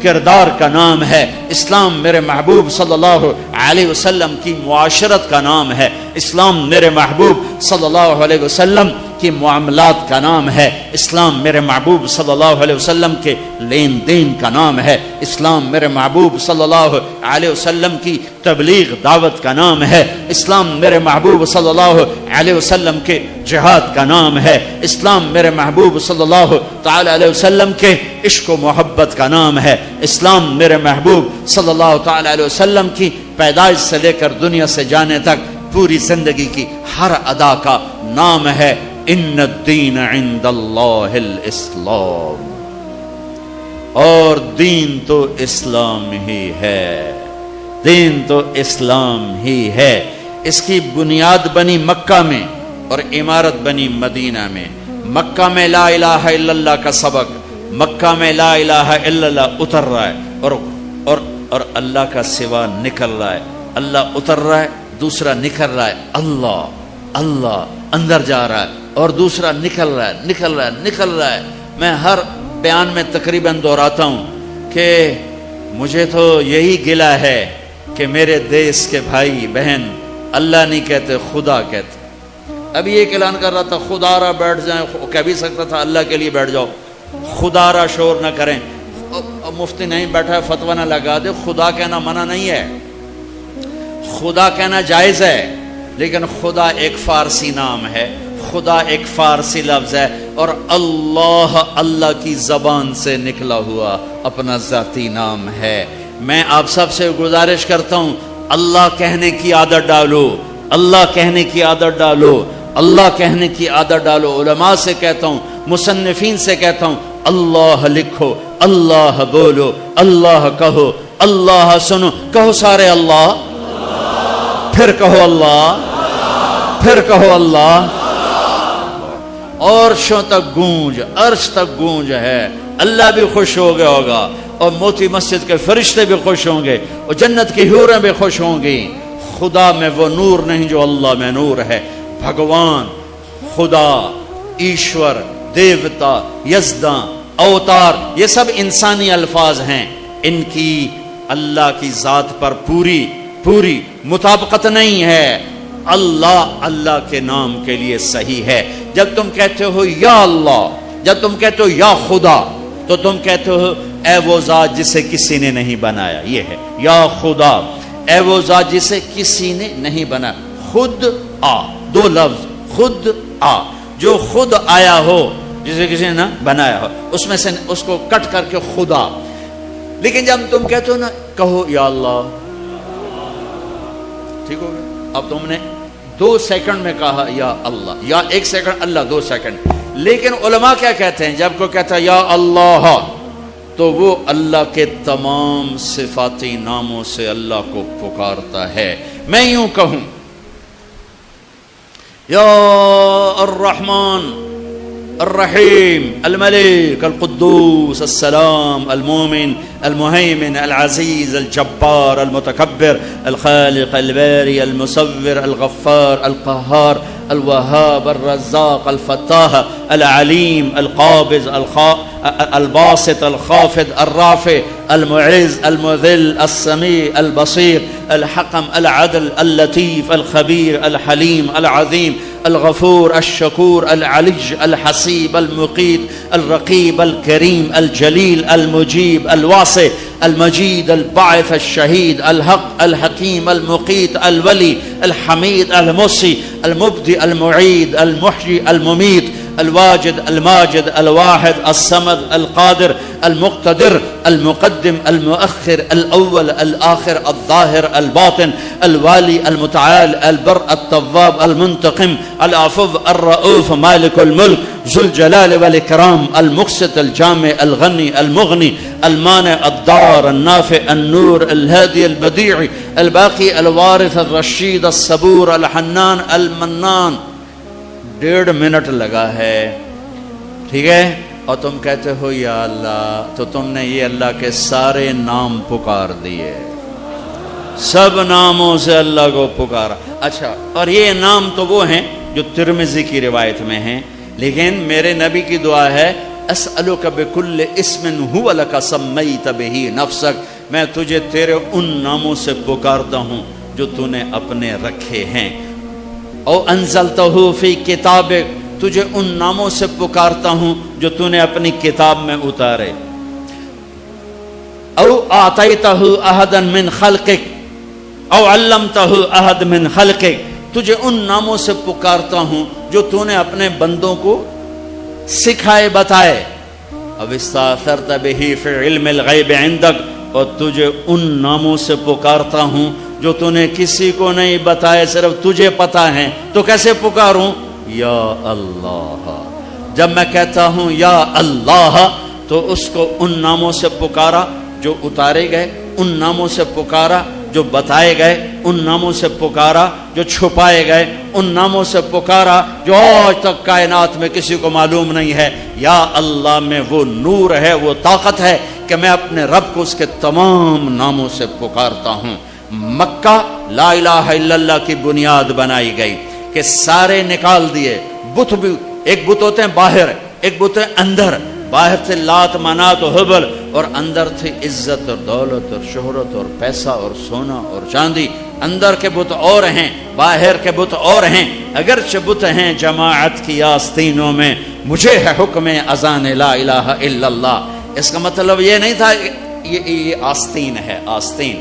کردار کا نام ہے، اسلام میرے محبوب صلی اللہ علیہ وسلم کی معاشرت کا نام ہے، اسلام میرے محبوب صلی اللہ علیہ وسلم کی معاملات کا نام ہے، اسلام میرے محبوب صلی اللہ علیہ وسلم کے لین دین کا نام ہے، اسلام میرے محبوب صلی اللہ علیہ وسلم کی تبلیغ دعوت کا نام ہے، اسلام میرے محبوب صلی اللہ علیہ وسلم کے جہاد کا نام ہے، اسلام میرے محبوب صلی اللہ تعالی علیہ وسلم کے عشق و محبت کا نام ہے، اسلام میرے محبوب صلی اللہ تعالی علیہ وسلم کی پیدائش سے لے کر دنیا سے جانے تک پوری زندگی کی ہر ادا کا نام ہے، ان الدین عند اللہ الاسلام، اور دین تو اسلام ہی ہے، دین تو اسلام ہی ہے۔ اس کی بنیاد بنی مکہ میں اور عمارت بنی مدینہ میں۔ مکہ میں لا الہ الا اللہ کا سبق، مکہ میں لا الہ الا اللہ اتر رہا ہے اور اللہ کا سوا نکل رہا ہے، اللہ اتر رہا ہے، دوسرا نکل رہا ہے، اللہ اللہ اندر جا رہا ہے اور دوسرا نکل رہا ہے۔ میں ہر بیان میں تقریباً دہراتا ہوں کہ مجھے تو یہی گلہ ہے کہ میرے دیس کے بھائی بہن اللہ نہیں کہتے، خدا کہتے۔ ابھی ایک اعلان کر رہا تھا خدا را بیٹھ جائیں، کہہ بھی سکتا تھا اللہ کے لیے بیٹھ جاؤ، خدا را شور نہ کریں۔ مفتی نہیں بیٹھا ہے فتویٰ نہ لگا دے، خدا کہنا منع نہیں ہے، خدا کہنا جائز ہے، لیکن خدا ایک فارسی نام ہے، خدا ایک فارسی لفظ ہے، اور اللہ کی زبان سے نکلا ہوا اپنا ذاتی نام ہے۔ میں آپ سب سے گزارش کرتا ہوں اللہ کہنے کی عادت ڈالو، اللہ کہنے کی عادت ڈالو، اللہ کہنے کی عادت ڈالو۔ علماء سے کہتا ہوں، مصنفین سے کہتا ہوں، اللہ لکھو، اللہ بولو، اللہ کہو، اللہ سنو، کہو سارے اللہ، پھر کہو اللہ، پھر کہو اللہ، عرشوں تک گونج، عرش تک گونج ہے۔ اللہ بھی خوش ہو گیا ہوگا، اور موتی مسجد کے فرشتے بھی خوش ہوں گے، اور جنت کی حوریں بھی خوش ہوں گی۔ خدا میں وہ نور نہیں جو اللہ میں نور ہے۔ بھگوان، خدا، ایشور، دیوتا، یزداں، اوتار، یہ سب انسانی الفاظ ہیں، ان کی اللہ کی ذات پر پوری مطابقت نہیں ہے۔ اللہ کے نام کے لیے صحیح ہے۔ جب تم کہتے ہو یا اللہ، جب تم کہتے ہو یا خدا، تو تم کہتے ہو اے وہ ذات جسے کسی نے نہیں بنایا، یہ ہے یا خدا، اے وہ ذات جسے کسی نے نہیں بنایا۔ خود آ، دو لفظ، خود آ، جو خود آیا ہو، جسے کسی نے نہ بنایا ہو، اس میں سے اس کو کٹ کر کے خدا۔ لیکن جب تم کہتے ہو نا، کہو یا اللہ، ٹھیک ہو گیا۔ اب تم نے 2 سیکنڈ میں کہا یا اللہ، یا 1 سیکنڈ اللہ، 2 سیکنڈ۔ لیکن علماء کیا کہتے ہیں؟ جب کوئی کہتا ہے یا اللہ، تو وہ اللہ کے تمام صفاتی ناموں سے اللہ کو پکارتا ہے۔ میں یوں کہوں یا الرحمن الرحیم الملک القدوس السلام المومن المهيمن العزيز الجبار المتكبر الخالق الباري المصور الغفار القهار الوهاب الرزاق الفتاح العليم القابض الباسط الخافض الرافع المعز المذل السميع البصير الحكم العدل اللطيف الخبير الحليم العظيم الغفور الشكور العلي الحسيب المقيت الرقيب الكريم الجليل المجيب الواسع المجيد الباعث الشهيد الحق الحكيم المقيت الولي الحميد المحصي المبدئ المعيد المحيي المميت الواجد الماجد الواحد الصمد القادر المقتدر المقدم المؤخر الأول الآخر الظاهر الباطن الوالي المتعال البر التواب المنتقم العفو الرؤوف مالك الملك ذو الجلال والإكرام المقسط الجامع الغني المغني المانع الضار النافع النور الهادي البديع الباقي الوارث الرشید الصبور الحنان المنان. 1.5 منٹ لگا ہے، ٹھیک ہے، اور تم کہتے ہو یا اللہ، تو تم نے یہ اللہ کے سارے نام پکار دیے، سب ناموں سے اللہ کو پکارا. اچھا، اور یہ نام تو وہ ہیں جو ترمذی کی روایت میں ہیں، لیکن میرے نبی کی دعا ہے اسألک بکل اسم هو لک سمیت بہ نفسک، میں تجھے تیرے ان ناموں سے پکارتا ہوں جو تو نے اپنے رکھے ہیں. او انزلتہ فی کتابک، تجھے ان ناموں سے پکارتا ہوں جو تو نے اپنی کتاب میں اتارے. او اعطیتہ احدا من خلقک او علمتہ احد من خلقک، تجھے ان ناموں سے پکارتا ہوں جو تو نے اپنے بندوں کو سکھائے بتائے. اب استاثرت بہ فی علم الغیب عندک، اور تجھے ان ناموں سے پکارتا ہوں جو تو نے کسی کو نہیں بتائے، صرف تجھے پتا ہے. تو کیسے پکاروں؟ یا اللہ. جب میں کہتا ہوں یا اللہ تو اس کو ان ناموں سے پکارا جو اتارے گئے، ان ناموں سے پکارا جو بتائے گئے، ان ناموں سے پکارا جو چھپائے گئے، ان ناموں سے پکارا جو آج تک کائنات میں کسی کو معلوم نہیں ہے. یا اللہ میں وہ نور ہے، وہ طاقت ہے کہ میں اپنے رب کو اس کے تمام ناموں سے پکارتا ہوں. مکہ لا الہ الا اللہ کی بنیاد بنائی گئی کہ سارے نکال دیے بت بھی. ایک بت ہوتے ہیں باہر، ایک بت ہے اندر. باہر تھے لات منات و حبل، اور اندر تھی عزت اور دولت اور شہرت اور پیسہ اور سونا اور چاندی. اندر کے بت اور ہیں، باہر کے بت اور ہیں. اگرچہ بت ہیں جماعت کی آستینوں میں، مجھے ہے حکم اذان لا الہ الا اللہ. اس کا مطلب یہ نہیں تھا یہ آستین ہے، آستین.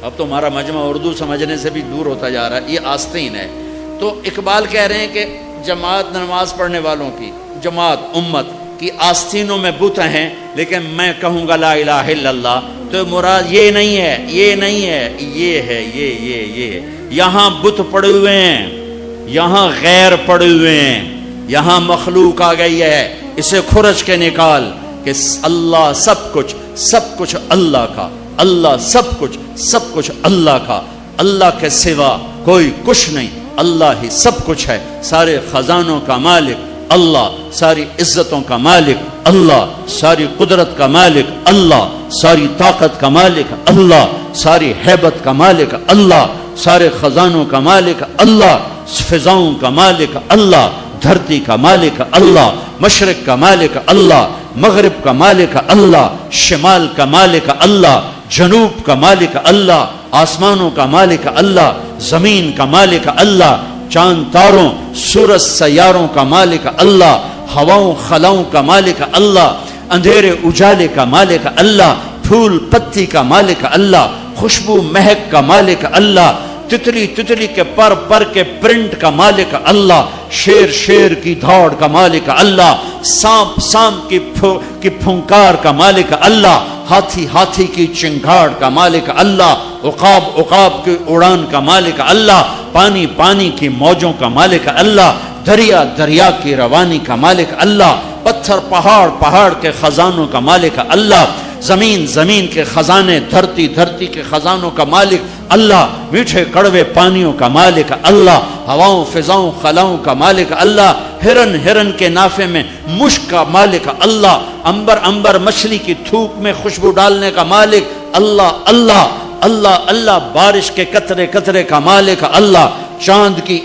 اب تو ہمارا مجمع اردو سمجھنے سے بھی دور ہوتا جا رہا ہے. یہ آستین ہے. تو اقبال کہہ رہے ہیں کہ جماعت نماز پڑھنے والوں کی، جماعت امت کی آستینوں میں بت ہیں، لیکن میں کہوں گا لا الہ الا اللہ تو مراد یہ نہیں ہے، یہ نہیں ہے، یہ ہے، یہ. یہاں بت پڑے ہوئے ہیں، یہاں غیر پڑے ہوئے ہیں، یہاں مخلوق آ گئی ہے. اسے کھرچ کے نکال کہ اللہ سب کچھ اللہ کا، اللہ سب کچھ اللہ کا. اللہ کے سوا کوئی کچھ نہیں، اللہ ہی سب کچھ ہے. سارے خزانوں کا مالک اللہ، ساری عزتوں کا مالک اللہ، ساری قدرت کا مالک اللہ، ساری طاقت کا مالک اللہ، ساری ہیبت کا مالک اللہ، سارے خزانوں کا مالک اللہ، فضاؤں کا مالک اللہ، دھرتی کا مالک اللہ، مشرق کا مالک اللہ، مغرب کا مالک اللہ، شمال کا مالک اللہ، جنوب کا مالک اللہ، آسمانوں کا مالک اللہ، زمین کا مالک اللہ، چاند تاروں سورج سیاروں کا مالک اللہ، ہواؤں خلاؤں کا مالک اللہ، اندھیرے اجالے کا مالک اللہ، پھول پتی کا مالک اللہ، خوشبو مہک کا مالک اللہ، تتلی کے پر کے پرنٹ کا مالک اللہ، شیر کی دھاڑ کا مالک اللہ، سانپ کی پھنکار کا مالک اللہ، ہاتھی کی چنگھاڑ کا مالک اللہ، عقاب کی اڑان کا مالک اللہ، پانی کی موجوں کا مالک اللہ، دریا کی روانی کا مالک اللہ، پتھر پہاڑ کے خزانوں کا مالک اللہ، زمین کے خزانے، دھرتی کے خزانوں کا مالک اللہ، میٹھے کڑوے پانیوں کا مالک اللہ، ہواؤں فضاؤں خلاؤں کا مالک اللہ، ہرن کے نافے میں مشک کا مالک اللہ، انبر مچھلی کی تھوک میں خوشبو ڈالنے کا مالک اللہ اللہ اللہ اللہ، بارش کے قطرے کا مالک اللہ، چاند کی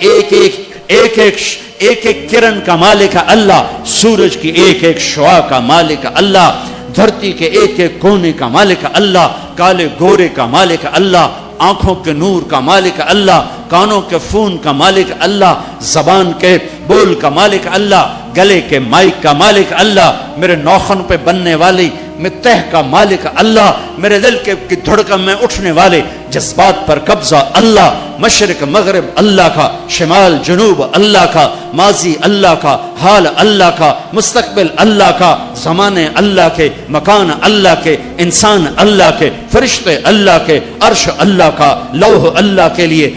ایک کرن کا مالک اللہ، سورج کی ایک شعاع کا مالک اللہ، دھرتی کے ایک کونے کا مالک اللہ، کالے گورے کا مالک اللہ، آنکھوں کے نور کا مالک اللہ، کانوں کے فون کا مالک اللہ، زبان کے بول کا مالک اللہ، گلے کے مائک کا مالک اللہ، میرے ناخن پہ بننے والی میں تہ کا مالک اللہ، میرے دل کی دھڑکن میں اٹھنے والے جذبات پر قبضہ اللہ، مشرق مغرب اللہ کا، شمال جنوب اللہ کا، ماضی اللہ کا، حال اللہ کا، مستقبل اللہ کا، زمانے اللہ کے، مکان اللہ کے، انسان اللہ کے، فرشتے اللہ کے، عرش اللہ کا، لوح اللہ کے لیے،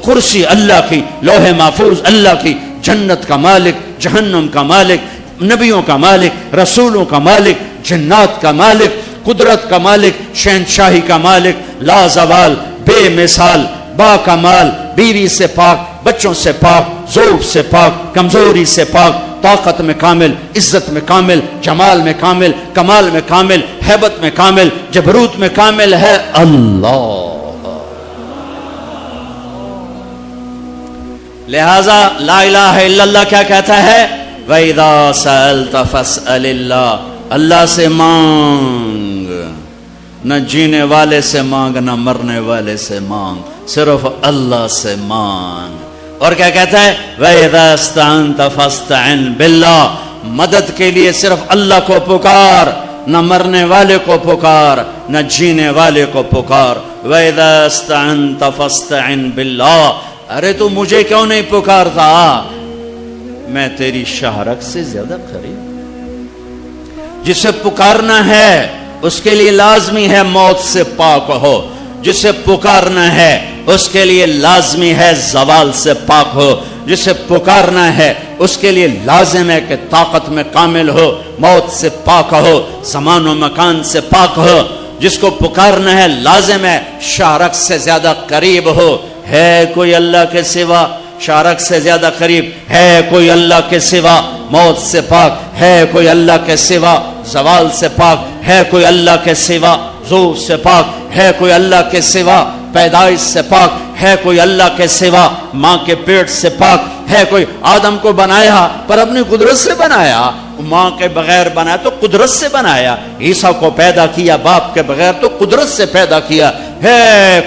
کرسی اللہ کی، لوح محفوظ اللہ کی، جنت کا مالک، جہنم کا مالک، نبیوں کا مالک، رسولوں کا مالک، جنات کا مالک، قدرت کا مالک، شہنشاہی کا مالک، لا زوال، بے مثال، با کمال، بیوی سے پاک، بچوں سے پاک، ذوق سے پاک، کمزوری سے پاک، طاقت میں کامل، عزت میں کامل، جمال میں کامل، کمال میں کامل، ہیبت میں کامل، جبروت میں کامل ہے اللہ۔ لہذا لا الہ الا اللہ کیا کہتا ہے؟ وَإِذَا سَأَلْتَ فَاسْأَلِ اللَّهِ، اللہ سے مانگ، نہ جینے والے سے مانگ، نہ مرنے والے سے مانگ، صرف اللہ سے مانگ۔ اور کیا کہتا ہے؟ وَإِذَا اسْتَعَنْتَ فَاسْتَعِنْ بِاللَّهِ، مدد کے لیے صرف اللہ کو پکار، نہ مرنے والے کو پکار، نہ جینے والے کو پکار۔ وَإِذَا اسْتَعَنْتَ فَاسْتَعِنْ بِاللَّهِ، ارے تو مجھے کیوں نہیں پکارتا؟ میں تیری شہرک سے زیادہ قریب۔ جسے پکارنا ہے اس کے لیے لازمی ہے موت سے پاک ہو، جسے پکارنا ہے اس کے لیے لازمی ہے زوال سے پاک ہو، جسے پکارنا ہے اس کے لیے لازم ہے کہ طاقت میں کامل ہو، موت سے پاک ہو، زمان و مکان سے پاک ہو۔ جس کو پکارنا ہے لازم ہے شہرک سے زیادہ قریب ہو۔ ہے کوئی اللہ کے سوا شارک سے زیادہ قریب؟ ہے کوئی اللہ کے سوا موت سے پاک؟ ہے کوئی اللہ کے سوا زوال سے پاک؟ ہے کوئی اللہ کے سوا زور سے پاک؟ ہے کوئی اللہ کے سوا پیدائش سے پاک؟ ہے کوئی اللہ کے سوا ماں کے پیٹ سے پاک؟ ہے کوئی؟ آدم کو بنایا پر اپنی قدرت سے بنایا، ماں کے بغیر بنایا تو قدرت سے بنایا، عیسیٰ کو پیدا کیا باپ کے بغیر تو قدرت سے پیدا کیا۔ ہے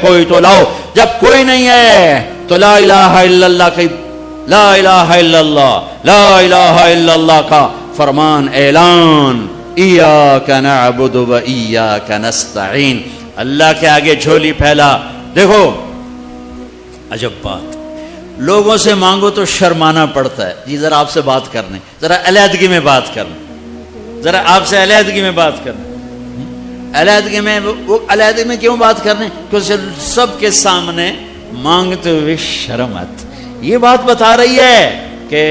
کوئی تو لاؤ، جب کوئی نہیں ہے تو لا الہ الا اللہ کی، لا الہ الا اللہ، لا الہ الا اللہ کا فرمان اعلان، ایاک نعبد و ایاک نستعین، اللہ کے آگے جھولی پھیلا۔ دیکھو عجب بات، لوگوں سے مانگو تو شرمانا پڑتا ہے، جی ذرا آپ سے بات کرنے، ذرا علیحدگی میں بات کرنے، ذرا آپ سے علیحدگی میں بات کرنے۔ علیحدگی میں وہ علیحدگی میں کیوں بات کرنے؟ کیونکہ سب کے سامنے مانگتے ہوئے شرم آتی۔ یہ بات بتا رہی ہے کہ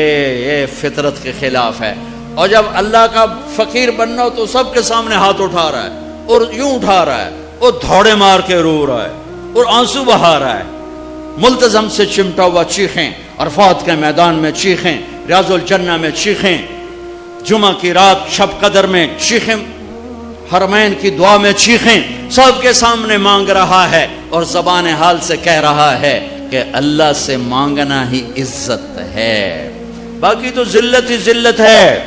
یہ فطرت کے خلاف ہے، اور جب اللہ کا فقیر بننا ہو تو سب کے سامنے ہاتھ اٹھا رہا ہے، اور یوں اٹھا رہا ہے، اور دھوڑے مار کے رو رہا ہے، اور آنسو بہا رہا ہے، ملتزم سے چمٹا ہوا چیخیں، عرفات کے میدان میں چیخیں، ریاض الجنہ میں چیخیں، جمعہ کی رات شب قدر میں چیخیں، حرمین کی دعا میں چیخیں، سب کے سامنے مانگ رہا ہے، اور زبان حال سے کہہ رہا ہے کہ اللہ سے مانگنا ہی عزت ہے، باقی تو ذلت ہی ذلت ہے۔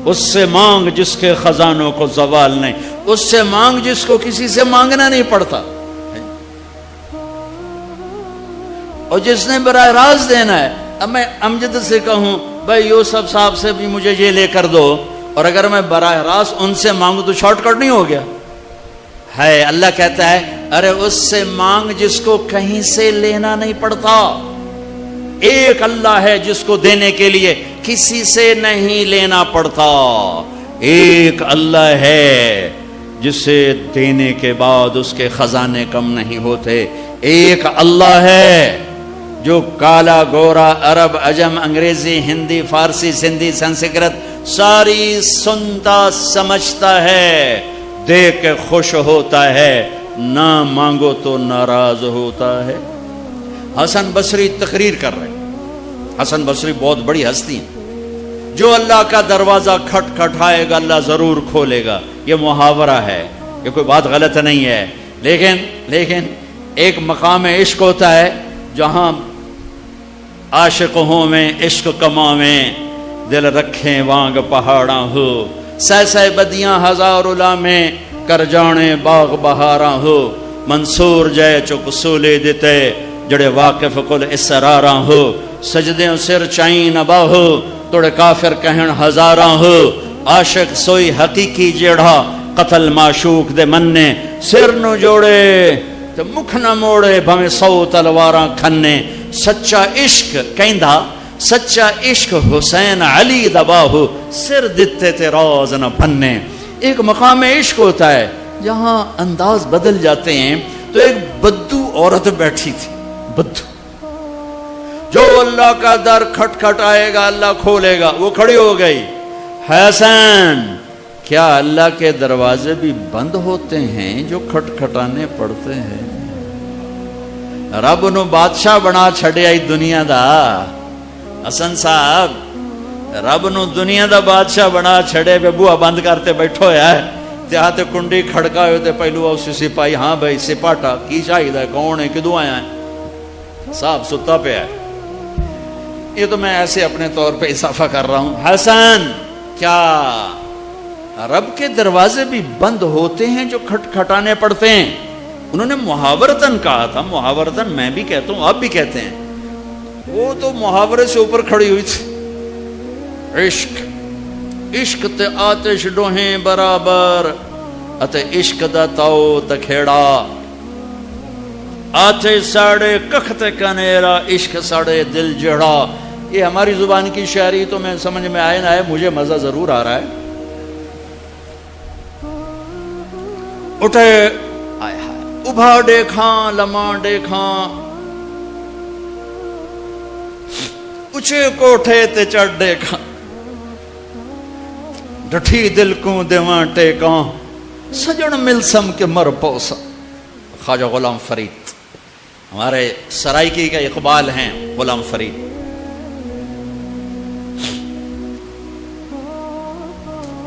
اس سے مانگ جس کے خزانوں کو زوال نہیں، اس سے مانگ جس کو کسی سے مانگنا نہیں پڑتا، اور جس نے براہ راست دینا ہے۔ اب میں امجد سے کہوں بھائی یوسف صاحب سے بھی مجھے یہ لے کر دو، اور اگر میں براہ راست ان سے مانگوں تو شارٹ کٹ نہیں ہو گیا ہے؟ اللہ کہتا ہے ارے اس سے مانگ جس کو کہیں سے لینا نہیں پڑتا۔ ایک اللہ ہے جس کو دینے کے لیے کسی سے نہیں لینا پڑتا، ایک اللہ ہے جسے دینے کے بعد اس کے خزانے کم نہیں ہوتے، ایک اللہ ہے جو کالا گورا عرب عجم انگریزی ہندی فارسی سندھی سنسکرت ساری سنتا سمجھتا ہے، دیکھ کے خوش ہوتا ہے، نہ مانگو تو ناراض ہوتا ہے۔ حسن بصری تقریر کر رہے ہیں، حسن بصری بہت بڑی ہستی ہیں، جو اللہ کا دروازہ کھٹ کھٹائے گا اللہ ضرور کھولے گا، یہ محاورہ ہے، یہ کوئی بات غلط نہیں ہے، لیکن ایک مقام عشق ہوتا ہے جہاں عاشق ہوں میں عشق کماویں، دل رکھیں وانگ پہاڑاں ہو، سہ بدیاں ہزار میں کر جانے باغ بہاراں ہو، منصور جے چک سولے دیتے جڑے واقف کل اسراراں ہو، سجدے سر چائیں نبا ہو توڑے کافر کہن ہزاراں ہو، عاشق سوئی حقیقی جیڑا قتل معشوق دے مننے سر نو جوڑے تے مکھ نہ موڑے بھویں 100 تلواراں کھنے سچا عشق کہندا سچا عشق حسین علی دباہو سر دتے تے راز نہ بننے. ایک مقام عشق ہوتا ہے جہاں انداز بدل جاتے ہیں. تو ایک بدو عورت بیٹھی تھی, بدو, جو اللہ کا در کھٹ کھٹ آئے گا اللہ کھولے گا. وہ کھڑی ہو گئی, حسین کیا اللہ کے دروازے بھی بند ہوتے ہیں جو کھٹ کھٹانے پڑتے ہیں؟ رب نو بادشاہ بنا چھڑیا ہی دنیا دا. حسن صاحب رب نو دنیا دا بادشاہ بنا چھڑے پہ بوہا بند کرتے بیٹھو ہے تے کنڈی کھڑکا ہوئے تے پہلو اسی سپاہی, ہاں بھائی سپاٹا کی شاہد ہے, کون ہے, کدوں آیا ہے؟ صاحب ستا پہ ہے. یہ تو میں ایسے اپنے طور پہ اضافہ کر رہا ہوں. حسن کیا رب کے دروازے بھی بند ہوتے ہیں جو کھٹ کھٹانے پڑتے ہیں؟ انہوں نے محاورتاً کہا تھا, محاورتاً میں بھی کہتا ہوں, آپ بھی کہتے ہیں. وہ تو محاورے سے اوپر کھڑی ہوئی تھی. عشق عشق تے آتش ڈوہیں برابر اتے عشق دا تاؤ تکھیڑا, آتش ساڑے ککھ تے کنیرا عشق ساڑے دل جڑا. یہ ہماری زبان کی شاعری تو میں سمجھ میں آئے نہ آئے, مجھے مزہ ضرور آ رہا ہے. اٹھے آئے ہائے ابھا دیکھاں لمحہ دیکھاں, اچھے کوٹھے تے چڑھ دیکھاں, ڈٹھی دل کو دیواں ٹیکاں, سجن ملسم کے مر پوسا. خواجہ غلام فرید ہمارے سرائکی کا اقبال ہیں, غلام فرید.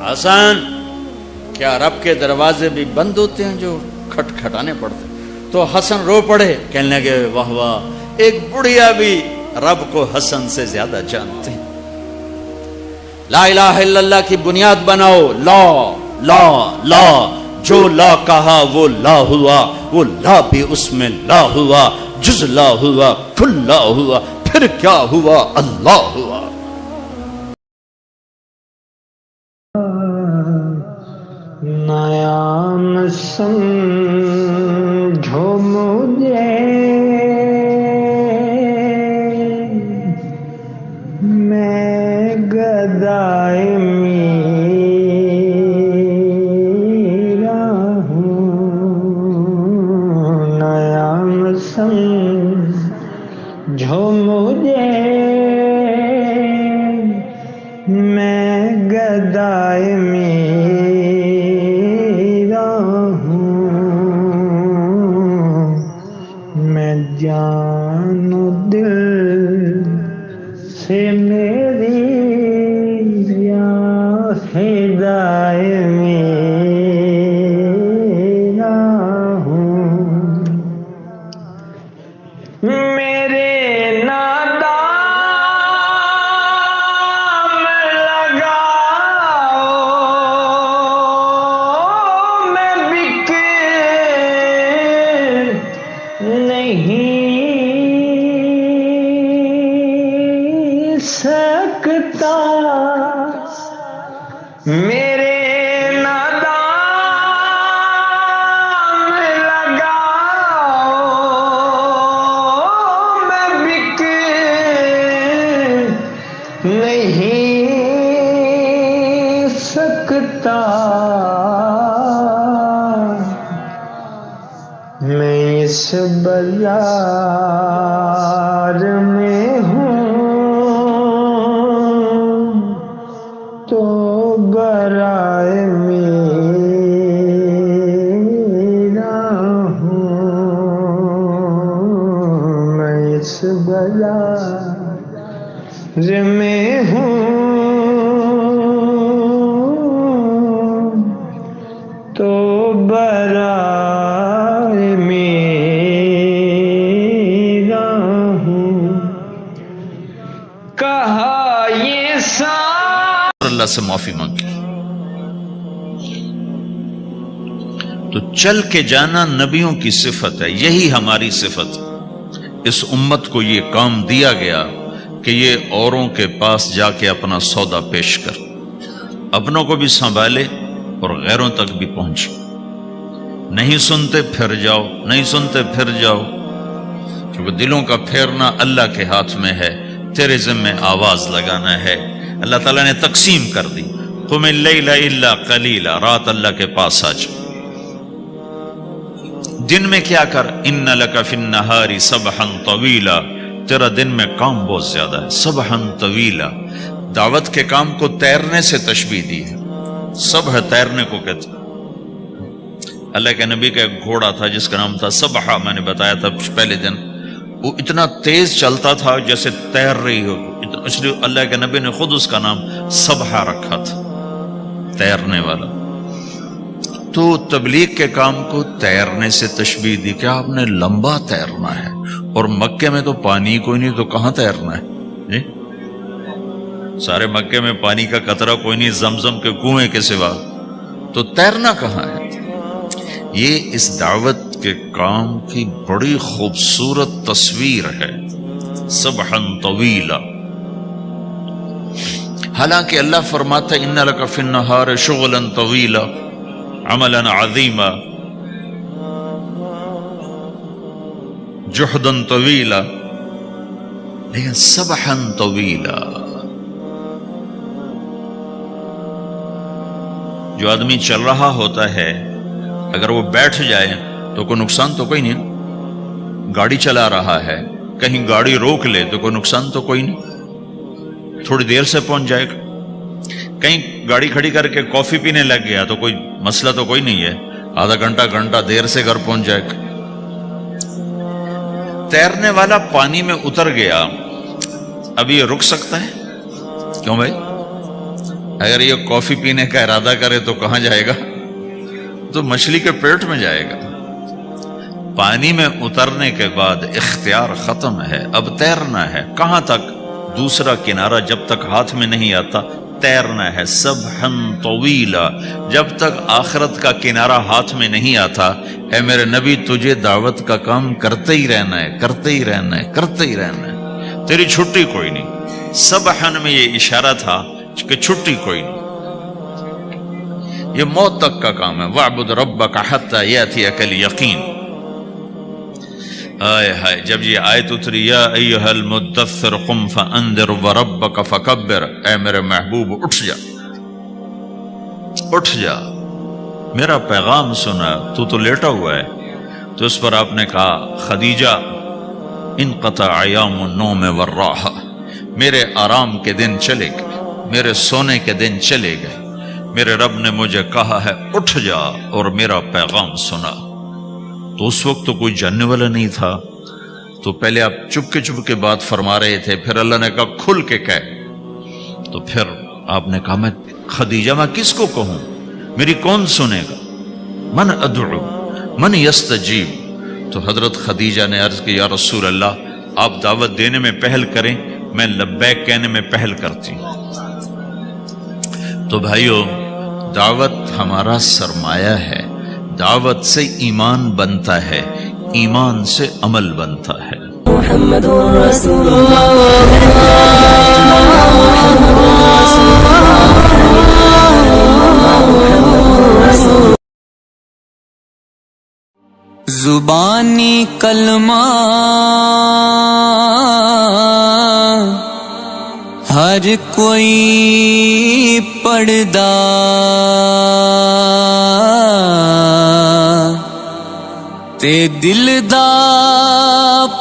حسن کیا رب کے دروازے بھی بند ہوتے ہیں جو کھٹ کھٹانے پڑتے ہیں؟ تو حسن رو پڑے, کہنے لگے واہ واہ, ایک بڑھیا بھی رب کو حسن سے زیادہ جانتے ہیں. لا الہ الا اللہ کی بنیاد بناؤ, لا لا لا, جو لا کہا وہ لا ہوا, وہ لا بھی اس میں لا ہوا, جز لا ہوا کل لا ہوا, پھر کیا ہوا اللہ ہوا. نیا سمجھو مجھے میں گدائے میرا ہوں, نیا سمجھو مجھے میں گدائے جان و دل سے میری یا فدائے میرا ہوں. میرے نادام لگاؤ, میں بک نہیں سکتا, میرے نادام لگاؤ, میں بک نہیں سکتا. میں اس بازار میں ہوں تو برائے میرا ہوں. میں اس بازار میں ہوں تو برائے میرا ہوں. کہا یہ اللہ سے معافی مانگی. تو چل کے جانا نبیوں کی صفت ہے, یہی ہماری صفت. اس امت کو یہ کام دیا گیا کہ یہ اوروں کے پاس جا کے اپنا سودا پیش کر. اپنوں کو بھی سنبھالے اور غیروں تک بھی پہنچے. نہیں سنتے پھر جاؤ، نہیں سنتے پھر جاؤ، کیونکہ دلوں کا پھیرنا اللہ کے ہاتھ میں ہے. تیرے ذمہ آواز لگانا ہے. اللہ تعالیٰ نے تقسیم کر دی. قم اللیل الا قلیلا، رات اللہ کے پاس آ جا. دن میں کیا کر، ان لک فی النہار سبحا طویلا، تیرا دن میں کام بہت زیادہ ہے. سبحا طویلا، دعوت کے کام کو تیرنے سے تشبیہ دی ہے. سبح تیرنے کو کہتے. اللہ کے نبی کا ایک گھوڑا تھا جس کا نام تھا سبحہ، میں نے بتایا تھا پہلے دن. وہ اتنا تیز چلتا تھا جیسے تیر رہی ہو، اس لیے اللہ کے نبی نے خود اس کا نام سبحہ رکھا تھا، تیرنے والا. تو تبلیغ کے کام کو تیرنے سے تشبیہ دی کہ آپ نے لمبا تیرنا ہے. اور مکے میں تو پانی کوئی نہیں، تو کہاں تیرنا ہے جی؟ سارے مکے میں پانی کا قطرہ کوئی نہیں زمزم کے کنویں کے سوا، تو تیرنا کہاں ہے؟ یہ اس دعوت کے کام کی بڑی خوبصورت تصویر ہے. سبحا طویلا. حالانکہ اللہ فرماتا ہے ان لک فی النہار شغلا طویلا عملا عظیما جہدا طویلا، لیکن سبحا طویلا. جو آدمی چل رہا ہوتا ہے اگر وہ بیٹھ جائے تو کوئی نقصان تو کوئی نہیں. گاڑی چلا رہا ہے، کہیں گاڑی روک لے تو کوئی نقصان تو کوئی نہیں، تھوڑی دیر سے پہنچ جائے گا. کہیں گاڑی کھڑی کر کے کافی پینے لگ گیا تو کوئی مسئلہ تو کوئی نہیں ہے، آدھا گھنٹہ دیر سے گھر پہنچ جائے گا. تیرنے والا پانی میں اتر گیا، اب یہ رک سکتا ہے؟ کیوں بھائی؟ اگر یہ کافی پینے کا ارادہ کرے تو کہاں جائے گا؟ تو مچھلی کے پیٹ میں جائے گا. پانی میں اترنے کے بعد اختیار ختم ہے، اب تیرنا ہے. کہاں تک؟ دوسرا کنارہ جب تک ہاتھ میں نہیں آتا تیرنا ہے. سبحا طویلا، جب تک آخرت کا کنارہ ہاتھ میں نہیں آتا اے میرے نبی تجھے دعوت کا کام کرتے ہی رہنا ہے، کرتے ہی رہنا ہے، کرتے ہی رہنا ہے، تیری چھٹی کوئی نہیں. سبحا میں یہ اشارہ تھا کہ چھٹی کوئی نہیں، یہ موت تک کا کام ہے. وَاعْبُدْ رَبَّكَ حَتَّى يَأْتِيَكَ الْيَقِينُ. آئے ہائے، جب یہ آیت اتری یا ایھا المدثر قم فانذر وربک فکبر، اے میرے محبوب اٹھ جا، اٹھ جا، میرا پیغام سنا. تو لیٹا ہوا ہے. تو اس پر آپ نے کہا خدیجہ انقطع ایام النوم والراحہ، میرے آرام کے دن چلے گئے، میرے سونے کے دن چلے گئے. میرے رب نے مجھے کہا ہے اٹھ جا اور میرا پیغام سنا. تو اس وقت تو کوئی جاننے والا نہیں تھا، تو پہلے آپ چپ کے بات فرما رہے تھے، پھر اللہ نے کہا کھل کے کہہ. تو پھر آپ نے کہا میں خدیجہ میں کس کو کہوں، میری کون سنے گا؟ من ادعو من یستجیب. تو حضرت خدیجہ نے عرض کی یا رسول اللہ آپ دعوت دینے میں پہل کریں، میں لبیک کہنے میں پہل کرتی ہوں. تو بھائیو، دعوت ہمارا سرمایہ ہے. دعوت سے ایمان بنتا ہے، ایمان سے عمل بنتا ہے. محمد رسول اللہ. زبانی کلمہ ہر کوئی پڑھدا، تے دل دا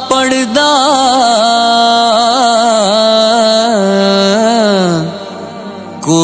پڑھدا کو